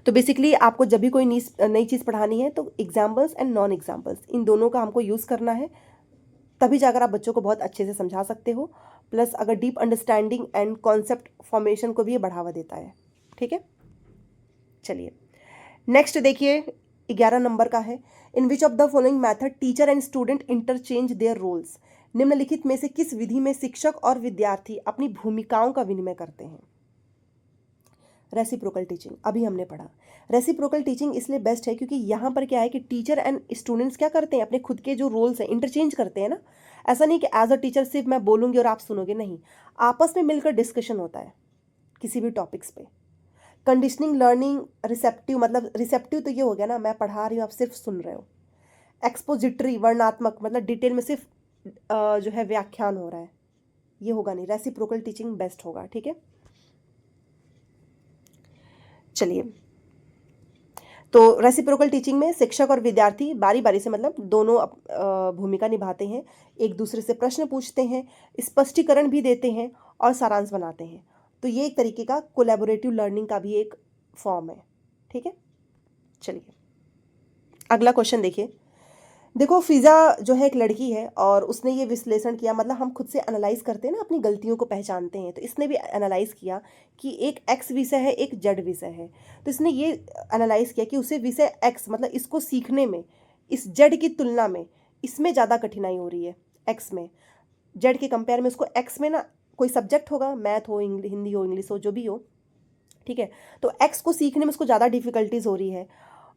तो बेसिकली आपको जब भी कोई नई चीज़ पढ़ानी है तो एग्जाम्पल्स एंड नॉन एग्जाम्पल्स, इन दोनों का हमको यूज़ करना है, तभी जाकर आप बच्चों को बहुत अच्छे से समझा सकते हो। प्लस अगर deep understanding and concept formation को भी ये बढ़ावा देता है, ठीक है। चलिए नेक्स्ट देखिए 11 नंबर का है, in which of the following method teacher and student interchange their roles? निम्नलिखित में से किस विधि में शिक्षक और विद्यार्थी अपनी भूमिकाओं का विनिमय करते हैं? रेसिप्रोकल टीचिंग अभी हमने पढ़ा। रेसिप्रोकल टीचिंग इसलिए बेस्ट है क्योंकि यहाँ पर क्या है कि टीचर एंड स्टूडेंट्स क्या करते हैं, अपने खुद के जो रोल्स हैं इंटरचेंज करते हैं ना। ऐसा नहीं कि एज अ टीचर सिर्फ मैं बोलूँगी और आप सुनोगे, नहीं, आपस में मिलकर डिस्कशन होता है किसी भी टॉपिक्स पे। कंडीशनिंग लर्निंग रिसेप्टिव, मतलब रिसेप्टिव तो ये हो गया ना, मैं पढ़ा रही हूँ आप सिर्फ सुन रहे हो। एक्सपोजिटरी वर्णात्मक, मतलब डिटेल में सिर्फ जो है व्याख्यान हो रहा है, ये होगा नहीं। रेसिप्रोकल टीचिंग बेस्ट होगा, ठीक है। चलिए, तो रेसिप्रोकल टीचिंग में शिक्षक और विद्यार्थी बारी बारी से, मतलब दोनों भूमिका निभाते हैं, एक दूसरे से प्रश्न पूछते हैं, स्पष्टीकरण भी देते हैं और सारांश बनाते हैं। तो ये एक तरीके का कोलैबोरेटिव लर्निंग का भी एक फॉर्म है, ठीक है। चलिए अगला क्वेश्चन देखिए। देखो, फिज़ा जो है एक लड़की है और उसने ये विश्लेषण किया, मतलब हम खुद से एनालाइज करते हैं ना, अपनी गलतियों को पहचानते हैं, तो इसने भी एनालाइज किया कि एक एक्स विषय है, एक जेड विषय है। तो इसने ये एनालाइज किया कि उसे विषय एक्स, मतलब इसको सीखने में इस जेड की तुलना में इसमें ज़्यादा कठिनाई हो रही है, एक्स में। जेड के कंपेयर में उसको एक्स में ना, कोई सब्जेक्ट होगा, मैथ हो, हिंदी हो, इंग्लिश हो, जो भी हो, ठीक है, तो एक्स को सीखने में उसको ज़्यादा डिफिकल्टीज हो रही है।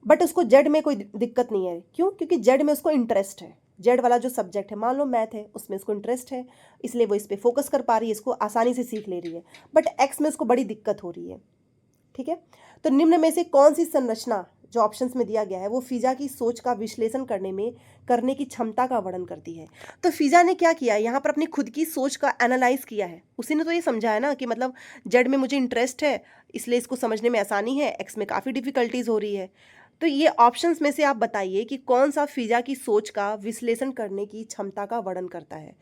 बट उसको जेड में कोई दिक्कत नहीं है, क्यों? क्योंकि जेड में उसको इंटरेस्ट है, जेड वाला जो सब्जेक्ट है, मान लो मैथ है, उसमें उसको इंटरेस्ट है, इसलिए वो इस पर फोकस कर पा रही है, इसको आसानी से सीख ले रही है। बट एक्स में उसको बड़ी दिक्कत हो रही है, ठीक है। तो निम्न में से कौन सी संरचना जो ऑप्शंस में दिया गया है वो फिजा की सोच का विश्लेषण करने की क्षमता का वर्णन करती है? तो फिजा ने क्या किया, यहाँ पर अपनी खुद की सोच का एनालाइज किया है। उसी ने तो ये समझा है ना कि मतलब जेड में मुझे इंटरेस्ट है, इसलिए इसको समझने में आसानी है, एक्स में काफ़ी डिफिकल्टीज हो रही है। तो ये ऑप्शंस में से आप बताइए कि कौन सा फिजा की सोच का विश्लेषण करने की क्षमता का वर्णन करता है,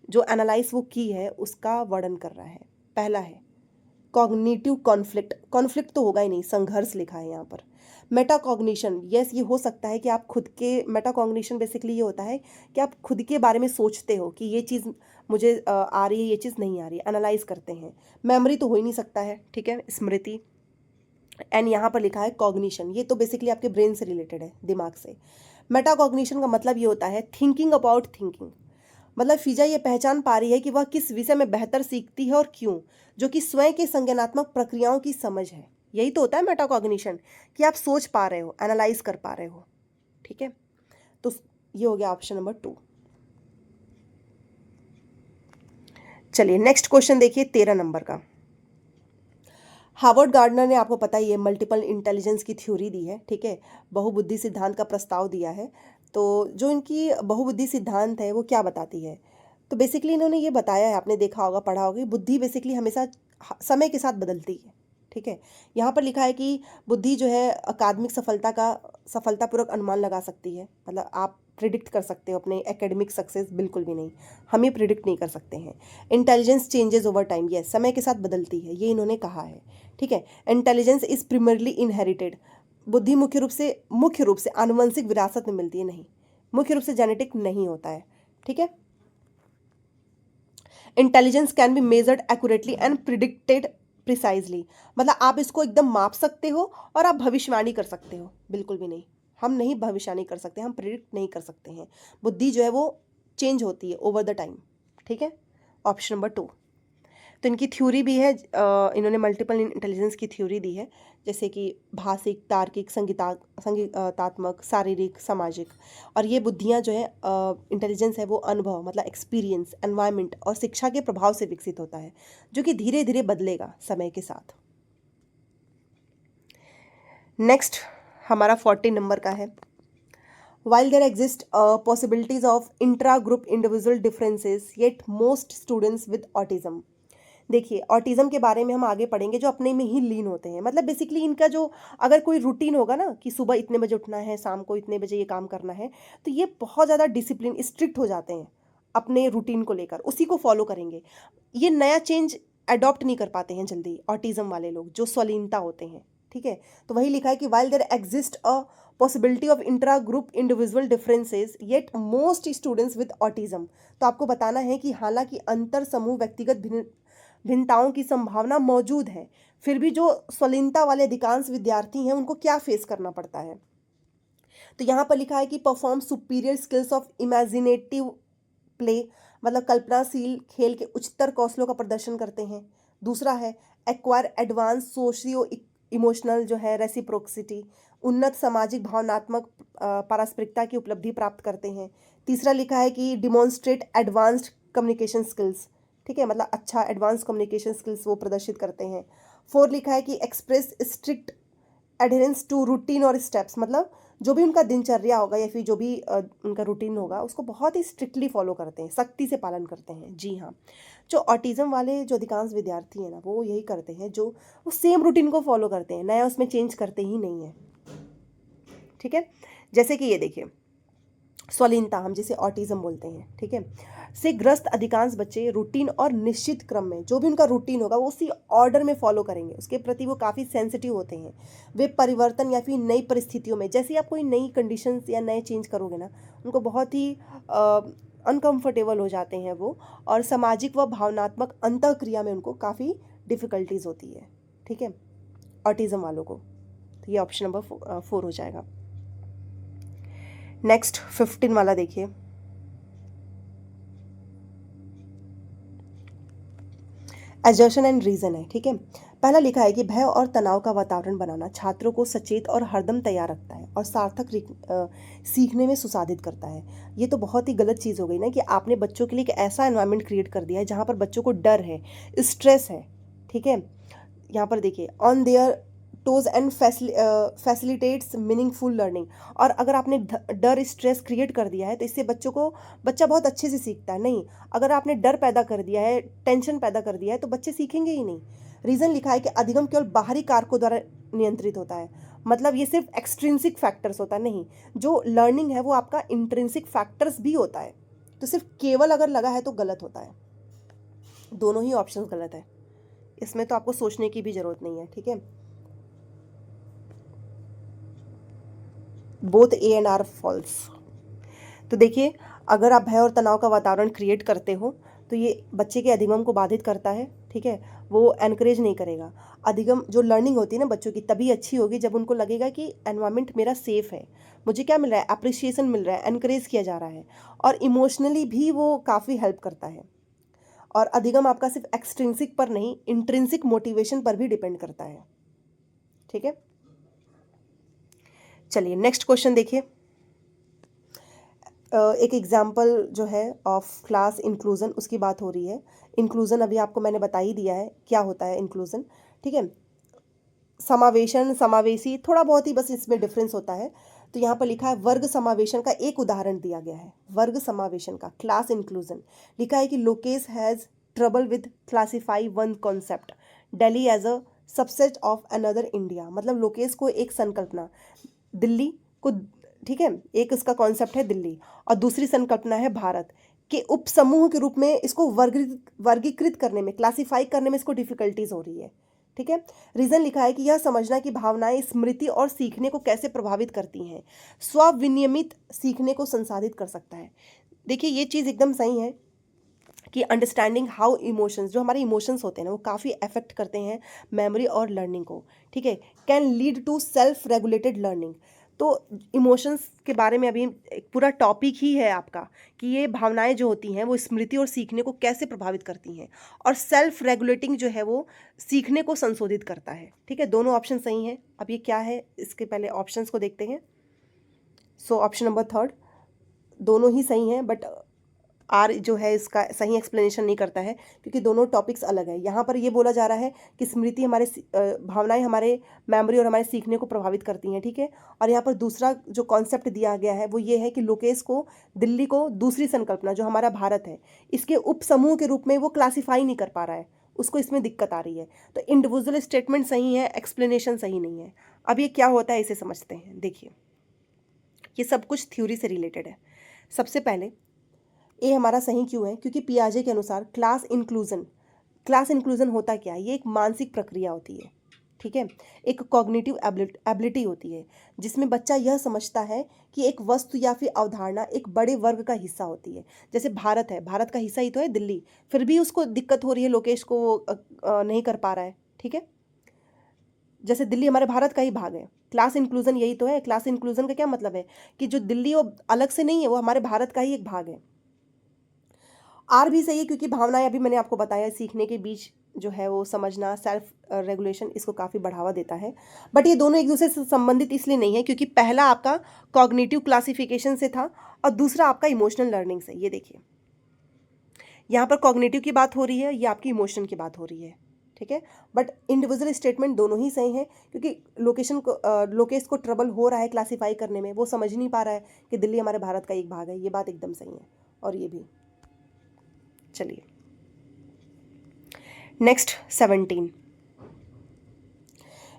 जो एनालाइज वो की है उसका वर्णन कर रहा है। पहला है कॉग्निटिव कॉन्फ्लिक्ट, कॉन्फ्लिक्ट तो होगा ही नहीं, संघर्ष लिखा है यहाँ पर। मेटाकॉग्निशन, यस, ये हो सकता है कि आप खुद के, मेटाकॉग्निशन बेसिकली ये होता है कि आप खुद के बारे में सोचते हो कि ये चीज़ मुझे आ रही है, ये चीज़ नहीं आ रही है, एनालाइज करते हैं। मेमोरी तो हो ही नहीं सकता है, ठीक है, स्मृति। एंड यहाँ पर लिखा है कॉग्निशन, ये तो बेसिकली आपके ब्रेन से रिलेटेड है, दिमाग से। मेटाकॉग्निशन का मतलब ये होता है थिंकिंग अबाउट थिंकिंग, मतलब फिजा ये पहचान पा रही है कि वह किस विषय में बेहतर सीखती है और क्यों, जो कि स्वयं के संज्ञानात्मक प्रक्रियाओं की समझ है। यही तो होता है मेटाकॉग्निशन, कि आप सोच पा रहे हो, एनालाइज कर पा रहे हो, ठीक है। तो ये हो गया ऑप्शन नंबर 2। चलिए नेक्स्ट क्वेश्चन देखिए 13 नंबर का। हार्वर्ड गार्डनर ने, आपको पता ही है, मल्टीपल इंटेलिजेंस की थ्योरी दी है, ठीक है, बहुबुद्धि सिद्धांत का प्रस्ताव दिया है। तो जो इनकी बहुबुद्धि सिद्धांत है वो क्या बताती है? तो बेसिकली इन्होंने ये बताया है, आपने देखा होगा, पढ़ा होगा, कि बुद्धि बेसिकली हमेशा समय के साथ बदलती है, ठीक है। यहाँ पर लिखा है कि बुद्धि जो है अकादमिक सफलता का सफलतापूर्वक अनुमान लगा सकती है, मतलब आप प्रिडिक्ट कर सकते हो अपने एकेडमिक सक्सेस, बिल्कुल भी नहीं, हम ये प्रिडिक्ट नहीं कर सकते हैं। Intelligence changes over time, yes, समय के साथ बदलती है, ये इन्होंने कहा है, ठीक है। इंटेलिजेंस इज प्रिमरली इनहेरिटेड, बुद्धि मुख्य रूप से आनुवंशिक विरासत में मिलती है, नहीं, मुख्य रूप से जेनेटिक नहीं होता है, ठीक है। Intelligence can be measured accurately and predicted precisely, मतलब आप इसको एकदम माप सकते हो और आप भविष्यवाणी कर सकते हो, बिल्कुल भी नहीं, हम नहीं भविष्यवाणी कर सकते, हम प्रिडिक्ट नहीं कर सकते हैं। बुद्धि जो है वो चेंज होती है ओवर द टाइम, ठीक है। Option number 2। तो इनकी थ्योरी भी है, इन्होंने मल्टीपल इंटेलिजेंस की थ्योरी दी है, जैसे कि भाषिक, तार्किक, संगीतात्मक, शारीरिक, सामाजिक। और ये बुद्धियाँ जो है, इंटेलिजेंस है वो अनुभव, मतलब एक्सपीरियंस, एनवायरनमेंट और शिक्षा के प्रभाव से विकसित होता है, जो कि धीरे धीरे बदलेगा समय के साथ। नेक्स्ट हमारा 40 नंबर का है। While there exist possibilities of intra-group individual differences, yet most students with autism, देखिए ऑटिज्म के बारे में हम आगे पढ़ेंगे, जो अपने में ही लीन होते हैं, मतलब बेसिकली इनका जो, अगर कोई रूटीन होगा ना कि सुबह इतने बजे उठना है, शाम को इतने बजे ये काम करना है, तो ये बहुत ज़्यादा डिसिप्लिन, स्ट्रिक्ट हो जाते हैं अपने रूटीन को लेकर, उसी को फॉलो करेंगे। ये नया चेंज अडॉप्ट नहीं कर पाते हैं जल्दी ऑटिज्म वाले लोग, जो स्वलीनता होते हैं, ठीक है। तो वही लिखा है कि while there exist a possibility of intra group individual differences, yet most students with autism, तो आपको बताना है कि हालांकि अंतर समूह व्यक्तिगत भिन्नताओं की संभावना मौजूद है, फिर भी जो स्वलीनता वाले अधिकांश विद्यार्थी हैं उनको क्या फेस करना पड़ता है। तो यहाँ पर लिखा है कि perform superior skills of imaginative play, मतलब कल्पनाशील खेल के उच्चतर कौशलों का प्रदर्शन करते हैं। दूसरा है एक्वायर एडवांस सोशियो इमोशनल जो है रेसिप्रोसिटी, उन्नत सामाजिक भावनात्मक पारस्परिकता की उपलब्धि प्राप्त करते हैं। तीसरा लिखा है कि डिमॉन्स्ट्रेट एडवांस्ड कम्युनिकेशन स्किल्स, ठीक है, मतलब अच्छा एडवांस कम्युनिकेशन स्किल्स वो प्रदर्शित करते हैं। फोर लिखा है कि express strict adherence to routine और स्टेप्स, मतलब जो भी उनका दिनचर्या होगा या फिर जो भी उनका रूटीन होगा उसको बहुत ही स्ट्रिक्टली फॉलो करते हैं, सख्ती से पालन करते हैं। जी हाँ, जो ऑटिज्म वाले जो अधिकांश विद्यार्थी हैं ना, वो यही करते हैं, जो वो सेम रूटीन को फॉलो करते हैं, नया उसमें चेंज करते ही नहीं है, ठीक है। जैसे कि ये देखिए, स्वलीनता, हम जिसे ऑटिज्म बोलते हैं, ठीक है, से ग्रस्त अधिकांश बच्चे रूटीन और निश्चित क्रम में, जो भी उनका रूटीन होगा वो उसी ऑर्डर में फॉलो करेंगे, उसके प्रति वो काफ़ी सेंसिटिव होते हैं। वे परिवर्तन या फिर नई परिस्थितियों में, जैसे ही आप कोई नई कंडीशंस या नए चेंज करोगे ना, उनको बहुत ही अनकंफर्टेबल हो जाते हैं वो, और सामाजिक व भावनात्मक अंतःक्रिया में उनको काफ़ी डिफ़िकल्टीज होती है, ठीक है, ऑटिज्म वालों को। तो ये ऑप्शन नंबर 4 हो जाएगा। नेक्स्ट 15 वाला देखिए। एजर्शन एंड रीजन है, ठीक है। पहला लिखा है कि भय और तनाव का वातावरण बनाना छात्रों को सचेत और हरदम तैयार रखता है और सार्थक सीखने में सुसाधित करता है। ये तो बहुत ही गलत चीज़ हो गई ना, कि आपने बच्चों के लिए एक ऐसा एनवायरनमेंट क्रिएट कर दिया है जहाँ पर बच्चों को डर है, स्ट्रेस है, ठीक है। यहाँ पर देखिए, on their toes and facilitates meaningful learning, और अगर आपने डर, स्ट्रेस क्रिएट कर दिया है तो इससे बच्चा बहुत अच्छे से सीखता है नहीं। अगर आपने डर पैदा कर दिया है, टेंशन पैदा कर दिया है, तो बच्चे सीखेंगे ही नहीं। रीज़न लिखा है कि अधिगम केवल बाहरी कारकों द्वारा नियंत्रित होता है, मतलब ये सिर्फ एक्सट्रिंसिक फैक्टर्स होता है, नहीं, जो लर्निंग है वो आपका इंट्रिंसिक फैक्टर्स भी होता है। तो सिर्फ केवल अगर लगा है तो गलत होता है, दोनों ही ऑप्शन गलत है, इसमें तो आपको सोचने की भी ज़रूरत नहीं है, ठीक है। Both A and R false. तो देखिए, अगर आप भय और तनाव का वातावरण क्रिएट करते हो तो ये बच्चे के अधिगम को बाधित करता है, ठीक है, वो एनकरेज नहीं करेगा। अधिगम जो लर्निंग होती है ना बच्चों की, तभी अच्छी होगी जब उनको लगेगा कि एनवायरनमेंट मेरा सेफ है, मुझे क्या मिल रहा है, अप्रिसिएशन मिल रहा है, एनकरेज किया जा रहा है, और इमोशनली भी वो काफ़ी हेल्प करता है। और अधिगम आपका सिर्फ एक्सट्रिंसिक पर नहीं, इंट्रिंसिक मोटिवेशन पर भी डिपेंड करता है, ठीक है। चलिए नेक्स्ट क्वेश्चन देखिए। एक एग्जाम्पल जो है ऑफ क्लास इंक्लूजन, उसकी बात हो रही है। इंक्लूजन अभी आपको मैंने बता ही दिया है क्या होता है इंक्लूजन, ठीक है। समावेशन, समावेशी, थोड़ा बहुत ही बस इसमें डिफरेंस होता है। तो यहाँ पर लिखा है वर्ग समावेशन का एक उदाहरण दिया गया है, वर्ग समावेशन का, क्लास इंक्लूजन। लिखा है कि Lokesh has trouble with classify one concept Delhi as a subset of another India. मतलब लोकेश को एक संकल्पना दिल्ली को, ठीक है, एक इसका कॉन्सेप्ट है दिल्ली और दूसरी संकल्पना है भारत के उपसमूह के रूप में इसको वर्गीकृत करने में, क्लासीफाई करने में इसको डिफिकल्टीज हो रही है, ठीक है। रीजन लिखा है कि यह समझना कि भावनाएं स्मृति और सीखने को कैसे प्रभावित करती हैं, स्वविनियमित सीखने को संसाधित कर सकता है। देखिए ये चीज़ एकदम सही है कि अंडरस्टैंडिंग हाउ इमोशंस, जो हमारे इमोशंस होते हैं ना वो काफ़ी अफेक्ट करते हैं मेमोरी और लर्निंग को, ठीक है। Can lead to self regulated learning. तो इमोशंस के बारे में अभी एक पूरा टॉपिक ही है आपका कि ये भावनाएं जो होती हैं वो स्मृति और सीखने को कैसे प्रभावित करती हैं, और सेल्फ रेगुलेटिंग जो है वो सीखने को संशोधित करता है, ठीक है। दोनों ऑप्शन सही हैं। अब ये क्या है, इसके पहले ऑप्शंस को देखते हैं। सो ऑप्शन नंबर थर्ड, दोनों ही सही हैं, बट आर जो है इसका सही एक्सप्लेनेशन नहीं करता है क्योंकि दोनों टॉपिक्स अलग है। यहाँ पर ये बोला जा रहा है कि स्मृति हमारे भावनाएं हमारे मेमोरी और हमारे सीखने को प्रभावित करती हैं, ठीक है। और यहाँ पर दूसरा जो कॉन्सेप्ट दिया गया है वो ये है कि लोकेश को, दिल्ली को दूसरी संकल्पना जो हमारा भारत है इसके उपसमूह के रूप में वो क्लासीफाई नहीं कर पा रहा है, उसको इसमें दिक्कत आ रही है। तो इंडिविजुअल स्टेटमेंट सही है, एक्सप्लेनेशन सही नहीं है। अब ये क्या होता है इसे समझते हैं। देखिए ये सब कुछ थ्योरी से रिलेटेड है। सबसे पहले ए हमारा सही क्यों है, क्योंकि पियाजे के अनुसार क्लास इंक्लूजन होता क्या है, ये एक मानसिक प्रक्रिया होती है, ठीक है। एक कॉग्निटिव एबिलिटी होती है जिसमें बच्चा यह समझता है कि एक वस्तु या फिर अवधारणा एक बड़े वर्ग का हिस्सा होती है। जैसे भारत है, भारत का हिस्सा ही तो है दिल्ली, फिर भी उसको दिक्कत हो रही है, लोकेश को वो नहीं कर पा रहा है, ठीक है। जैसे दिल्ली हमारे भारत का ही भाग है, क्लास इंक्लूजन यही तो है। क्लास इंक्लूजन का क्या मतलब है कि जो दिल्ली वो अलग से नहीं है, वो हमारे भारत का ही एक भाग है। आर भी सही है क्योंकि भावनाएं, अभी मैंने आपको बताया, सीखने के बीच जो है वो समझना, सेल्फ रेगुलेशन, इसको काफ़ी बढ़ावा देता है। बट ये दोनों एक दूसरे से संबंधित इसलिए नहीं है क्योंकि पहला आपका कॉग्निटिव क्लासिफिकेशन से था और दूसरा आपका इमोशनल लर्निंग से। ये देखिए यहाँ पर कॉग्निटिव की बात हो रही है, ये आपकी इमोशन की बात हो रही है, ठीक है। बट इंडिविजुअल स्टेटमेंट दोनों ही सही हैं क्योंकि लोकेश को ट्रबल हो रहा है क्लासीफाई करने में, वो समझ नहीं पा रहा है कि दिल्ली हमारे भारत का एक भाग है। ये बात एकदम सही है, और ये भी। चलिए नेक्स्ट 17,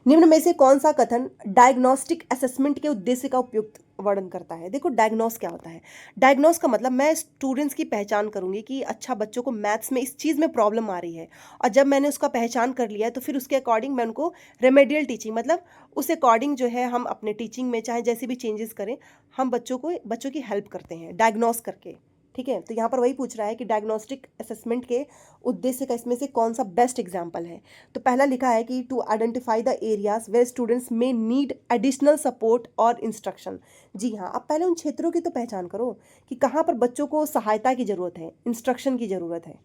निम्न में से कौन सा कथन डायग्नोस्टिक असेसमेंट के उद्देश्य का उपयुक्त वर्णन करता है। देखो डायग्नोस क्या होता है, डायग्नोस का मतलब मैं स्टूडेंट्स की पहचान करूंगी कि अच्छा बच्चों को मैथ्स में इस चीज़ में प्रॉब्लम आ रही है, और जब मैंने उसका पहचान कर लिया है तो फिर उसके अकॉर्डिंग मैं उनको रेमेडियल टीचिंग, मतलब उस अकॉर्डिंग जो है हम अपने टीचिंग में चाहे जैसे भी चेंजेस करें, हम बच्चों की हेल्प करते हैं डायग्नोस करके, ठीक है। तो यहाँ पर वही पूछ रहा है कि डायग्नोस्टिक असेसमेंट के उद्देश्य का इसमें से कौन सा बेस्ट एग्जाम्पल है। तो पहला लिखा है कि to identify the areas where students में नीड एडिशनल सपोर्ट और इंस्ट्रक्शन। जी हाँ, आप पहले उन क्षेत्रों की तो पहचान करो कि कहाँ पर बच्चों को सहायता की ज़रूरत है, इंस्ट्रक्शन की ज़रूरत है,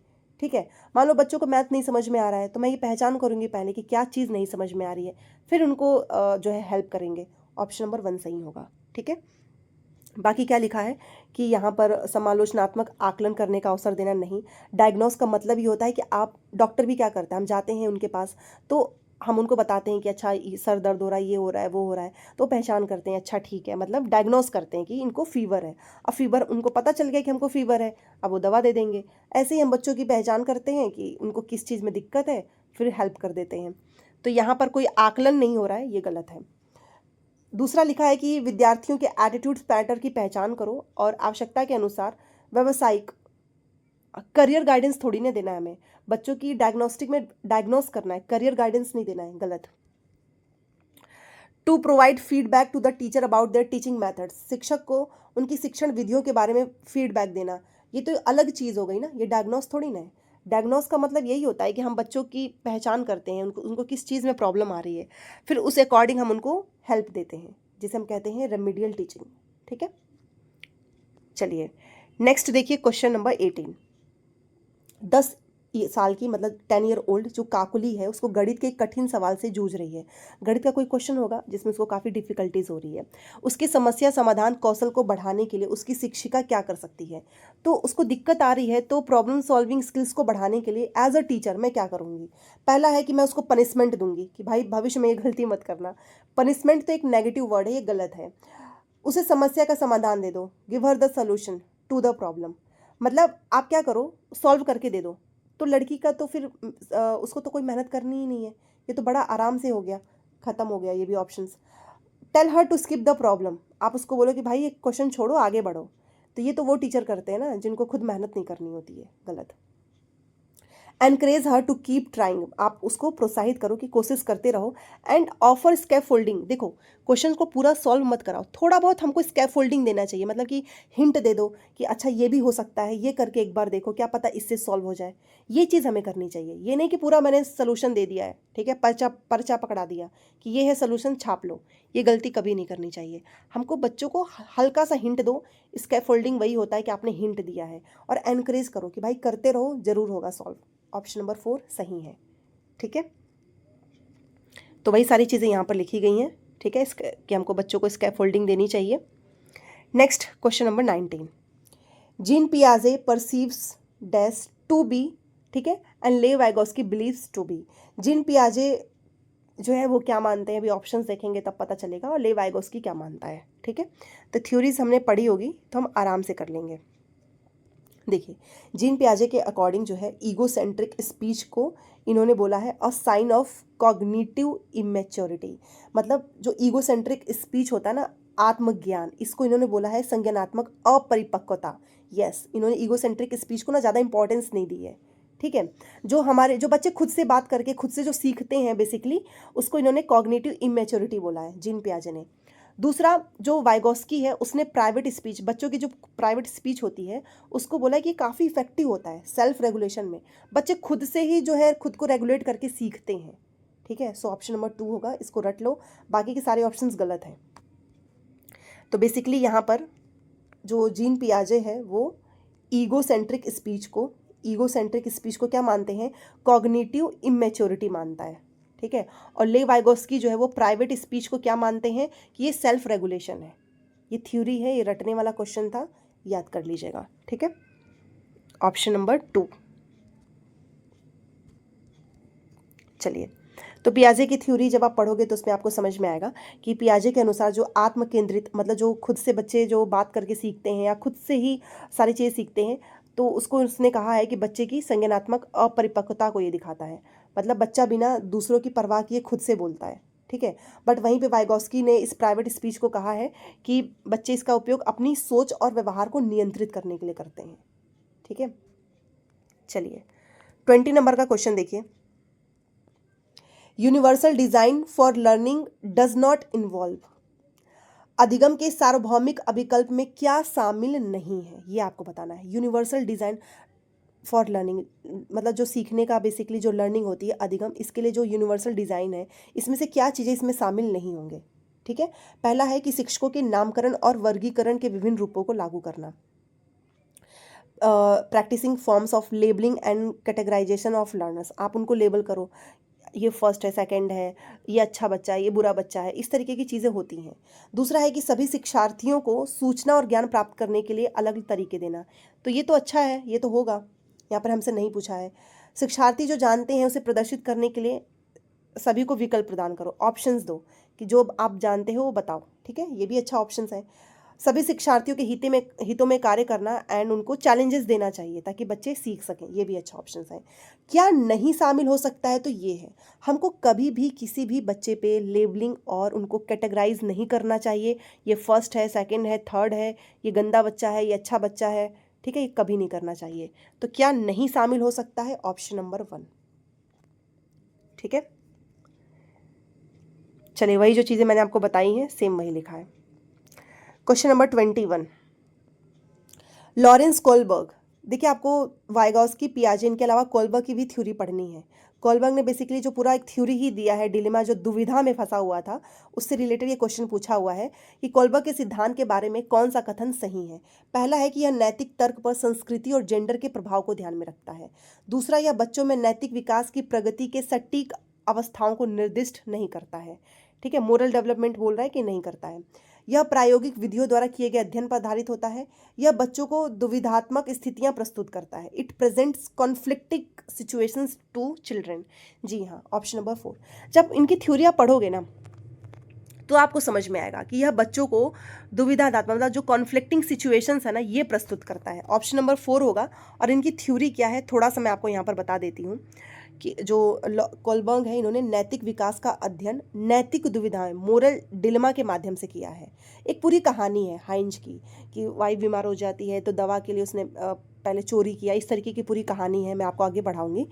ठीक है। मान लो बच्चों को मैथ नहीं समझ में आ रहा है तो मैं ये पहचान करूँगी पहले कि क्या चीज़ नहीं समझ में आ रही है, फिर उनको जो है हेल्प करेंगे। ऑप्शन नंबर 1 सही होगा, ठीक है। बाकी क्या लिखा है कि यहाँ पर समालोचनात्मक आकलन करने का अवसर देना नहीं। डायग्नोस का मतलब ये होता है कि आप, डॉक्टर भी क्या करता है, हम जाते हैं उनके पास तो हम उनको बताते हैं कि अच्छा सर दर्द हो रहा है, ये हो रहा है, वो हो रहा है, तो पहचान करते हैं, अच्छा ठीक है, मतलब डायग्नोस करते हैं कि इनको फीवर है। अब फीवर उनको पता चल गया कि हमको फीवर है, अब वो दवा दे देंगे। ऐसे ही हम बच्चों की पहचान करते हैं कि उनको किस चीज़ में दिक्कत है, फिर हेल्प कर देते हैं। तो यहाँ पर कोई आकलन नहीं हो रहा है, ये गलत है। दूसरा लिखा है कि विद्यार्थियों के एटीट्यूड्स पैटर्न की पहचान करो और आवश्यकता के अनुसार व्यावसायिक करियर गाइडेंस थोड़ी ना देना है हमें, बच्चों की डायग्नोस्टिक में डायग्नोस करना है, करियर गाइडेंस नहीं देना है, गलत। To provide feedback to the teacher about their teaching methods, शिक्षक को उनकी शिक्षण विधियों के बारे में फीडबैक देना, ये तो अलग चीज़ हो गई ना, ये डायग्नोस थोड़ी ना है। डायग्नोस का मतलब यही होता है कि हम बच्चों की पहचान करते हैं, उनको किस चीज़ में प्रॉब्लम आ रही है, फिर उस अकॉर्डिंग हम उनको हेल्प देते हैं, जिसे हम कहते हैं रेमेडियल टीचिंग, ठीक है। चलिए नेक्स्ट देखिए क्वेश्चन नंबर 18, साल की, मतलब 10 ईयर ओल्ड जो काकुली है, उसको गणित के एक कठिन सवाल से जूझ रही है। गणित का कोई क्वेश्चन होगा जिसमें उसको काफ़ी डिफिकल्टीज हो रही है। उसकी समस्या समाधान कौशल को बढ़ाने के लिए उसकी शिक्षिका क्या कर सकती है? तो उसको दिक्कत आ रही है, तो प्रॉब्लम सॉल्विंग स्किल्स को बढ़ाने के लिए एज अ टीचर मैं क्या करूँगी? पहला है कि मैं उसको पनिशमेंट दूंगी कि भाई भविष्य में ये गलती मत करना। पनिशमेंट तो एक नेगेटिव वर्ड है, ये गलत है। उसे समस्या का समाधान दे दो, give her the solution to the problem. मतलब आप क्या करो, सॉल्व करके दे दो। तो लड़की का तो फिर उसको तो कोई मेहनत करनी ही नहीं है, ये तो बड़ा आराम से हो गया, ख़त्म हो गया ये भी options. Tell her to skip the problem, आप उसको बोलो कि भाई एक क्वेश्चन छोड़ो आगे बढ़ो। तो ये तो वो टीचर करते हैं ना जिनको खुद मेहनत नहीं करनी होती है, गलत। Encourage her to keep trying, आप उसको प्रोत्साहित करो कि कोशिश करते रहो। एंड ऑफर स्कैफोल्डिंग, देखो क्वेश्चन को पूरा सॉल्व मत कराओ, थोड़ा बहुत हमको स्कैफोल्डिंग देना चाहिए, मतलब कि हिंट दे दो कि अच्छा ये भी हो सकता है, ये करके एक बार देखो, क्या पता इससे सॉल्व हो जाए। ये चीज़ हमें करनी चाहिए, ये नहीं कि पूरा मैंने सोल्यूशन दे दिया है, ठीक है, पर्चा पर्चा पकड़ा दिया कि ये है सोल्यूशन, छाप लो। ये गलती कभी नहीं करनी चाहिए। हमको बच्चों को हल्का सा हिंट दो, स्कैफोल्डिंग वही होता है कि आपने हिंट दिया है, और एनकरेज करो कि भाई करते रहो, जरूर होगा सॉल्व। ऑप्शन नंबर 4 सही है, ठीक है। तो वही सारी चीज़ें यहाँ पर लिखी गई हैं, ठीक है, कि हमको बच्चों को स्कैफोल्डिंग देनी चाहिए। नेक्स्ट क्वेश्चन नंबर 19, जीन पियाजे परसीव्स डैश टू बी, ठीक है, and Lev Vygotsky believes to be. Jean पियाजे जो है वो क्या मानते हैं, अभी ऑप्शंस देखेंगे तब पता चलेगा, और ले वाइगोस्की क्या मानता है, ठीक है। तो थ्योरीज हमने पढ़ी होगी तो हम आराम से कर लेंगे। देखिए, जीन पियाजे के अकॉर्डिंग जो है ईगोसेंट्रिक स्पीच को इन्होंने बोला है a sign of cognitive immaturity. मतलब जो ईगोसेंट्रिक स्पीच होता है ना, आत्मज्ञान, इसको इन्होंने बोला है संज्ञानात्मक अपरिपक्वता। यस, इन्होंने ईगोसेंट्रिक स्पीच को ना ज़्यादा इंपॉर्टेंस नहीं दी है, ठीक है। जो बच्चे खुद से बात करके खुद से जो सीखते हैं बेसिकली, उसको इन्होंने कॉग्निटिव इमेच्योरिटी बोला है, जीन पियाजे ने। दूसरा जो वाइगोस्की है, उसने प्राइवेट स्पीच, बच्चों की जो प्राइवेट स्पीच होती है, उसको बोला है कि काफ़ी इफेक्टिव होता है सेल्फ रेगुलेशन में। बच्चे खुद से ही जो है खुद को रेगुलेट करके सीखते हैं, ठीक है। सो ऑप्शन नंबर 2 होगा, इसको रट लो, बाकी के सारे ऑप्शंस गलत हैं। तो बेसिकली यहाँ पर जो जीन पियाजे है वो ईगोसेंट्रिक स्पीच को क्या मानते हैं, कॉग्निटिव इमेच्योरिटी मानता है, ठीक है। और ले वाइगोस्की जो है वो प्राइवेट स्पीच को क्या मानते हैं कि ये सेल्फ रेगुलेशन है। ये थ्योरी है, ये रटने वाला क्वेश्चन था, याद कर लीजिएगा, ठीक है। Option number 2। चलिए, तो पियाजे की थ्योरी जब आप पढ़ोगे तो उसमें आपको समझ में आएगा कि पियाजे के अनुसार जो आत्म केंद्रित, मतलब जो खुद से बच्चे जो बात करके सीखते हैं या खुद से ही सारी चीज़ें सीखते हैं, तो उसको उसने कहा है कि बच्चे की संज्ञानात्मक अपरिपक्वता को ये दिखाता है। मतलब बच्चा बिना दूसरों की परवाह किए खुद से बोलता है, ठीक है। बट वहीं पे वाइगोस्की ने इस प्राइवेट स्पीच को कहा है कि बच्चे इसका उपयोग अपनी सोच और व्यवहार को नियंत्रित करने के लिए करते हैं, ठीक है। चलिए, 20 नंबर का क्वेश्चन देखिए, universal design for learning does not involve, अधिगम के सार्वभौमिक अभिकल्प में क्या शामिल नहीं है, ये आपको बताना है। यूनिवर्सल डिजाइन फॉर लर्निंग, मतलब जो सीखने का बेसिकली जो लर्निंग होती है अधिगम, इसके लिए जो यूनिवर्सल डिज़ाइन है, इसमें से क्या चीज़ें इसमें शामिल नहीं होंगे, ठीक है। पहला है कि शिक्षकों के नामकरण और वर्गीकरण के विभिन्न रूपों को लागू करना, practising forms of labelling and categorisation of learners, आप उनको लेबल करो, ये फर्स्ट है, सेकंड है, ये अच्छा बच्चा है, ये बुरा बच्चा है, इस तरीके की चीज़ें होती हैं। दूसरा है कि सभी शिक्षार्थियों को सूचना और ज्ञान प्राप्त करने के लिए अलग तरीके देना, तो ये तो अच्छा है, ये तो होगा, यहाँ पर हमसे नहीं पूछा है। शिक्षार्थी जो जानते हैं उसे प्रदर्शित करने के लिए सभी को विकल्प प्रदान करो, ऑप्शंस दो कि जो आप जानते हो वो बताओ, ठीक है, ये भी अच्छा ऑप्शंस है। सभी शिक्षार्थियों के हितों में कार्य करना एंड उनको चैलेंजेस देना चाहिए ताकि बच्चे सीख सकें, ये भी अच्छा ऑप्शन है। क्या नहीं शामिल हो सकता है, तो ये है, हमको कभी भी किसी भी बच्चे पे लेबलिंग और उनको कैटेगराइज नहीं करना चाहिए, ये फर्स्ट है, सेकंड है, थर्ड है, ये गंदा बच्चा है, ये अच्छा बच्चा है, ठीक है, ये कभी नहीं करना चाहिए। तो क्या नहीं शामिल हो सकता है, ऑप्शन नंबर 1, ठीक है। चलिए, वही जो चीज़ें मैंने आपको बताई हैं सेम वही लिखा है। क्वेश्चन नंबर 21, लॉरेंस कोलबर्ग, देखिए आपको वाइगोस्की, पियाजे, इनके अलावा कोलबर्ग की भी थ्योरी पढ़नी है। कोलबर्ग ने बेसिकली जो पूरा एक थ्योरी ही दिया है, डिलेमा जो दुविधा में फंसा हुआ था, उससे रिलेटेड ये क्वेश्चन पूछा हुआ है कि कोलबर्ग के सिद्धांत के बारे में कौन सा कथन सही है। पहला है कि यह नैतिक तर्क पर संस्कृति और जेंडर के प्रभाव को ध्यान में रखता है। दूसरा, यह बच्चों में नैतिक विकास की प्रगति के सटीक अवस्थाओं को निर्दिष्ट नहीं करता है। ठीक है, मोरल डेवलपमेंट बोल रहा है कि नहीं करता है। यह प्रायोगिक विधियों द्वारा किए गए अध्ययन पर आधारित होता है। यह बच्चों को दुविधात्मक स्थितियां प्रस्तुत करता है। It presents conflicting situations to children. जी हाँ, ऑप्शन नंबर 4। जब इनकी थ्योरी आप पढ़ोगे ना तो आपको समझ में आएगा कि यह बच्चों को दुविधात्मक मतलब जो कॉन्फ्लिक्टिंग सिचुएशंस है ना ये प्रस्तुत करता है। ऑप्शन नंबर 4 होगा। और इनकी थ्योरी क्या है थोड़ा सा मैं आपको यहाँ पर बता देती हूँ कि जो कोलबर्ग है इन्होंने नैतिक विकास का अध्ययन नैतिक दुविधाएं मोरल डिलेमा के माध्यम से किया है। एक पूरी कहानी है हाइंज की कि वाइफ बीमार हो जाती है तो दवा के लिए उसने पहले चोरी किया, इस तरीके की पूरी कहानी है, मैं आपको आगे बढ़ाऊंगी।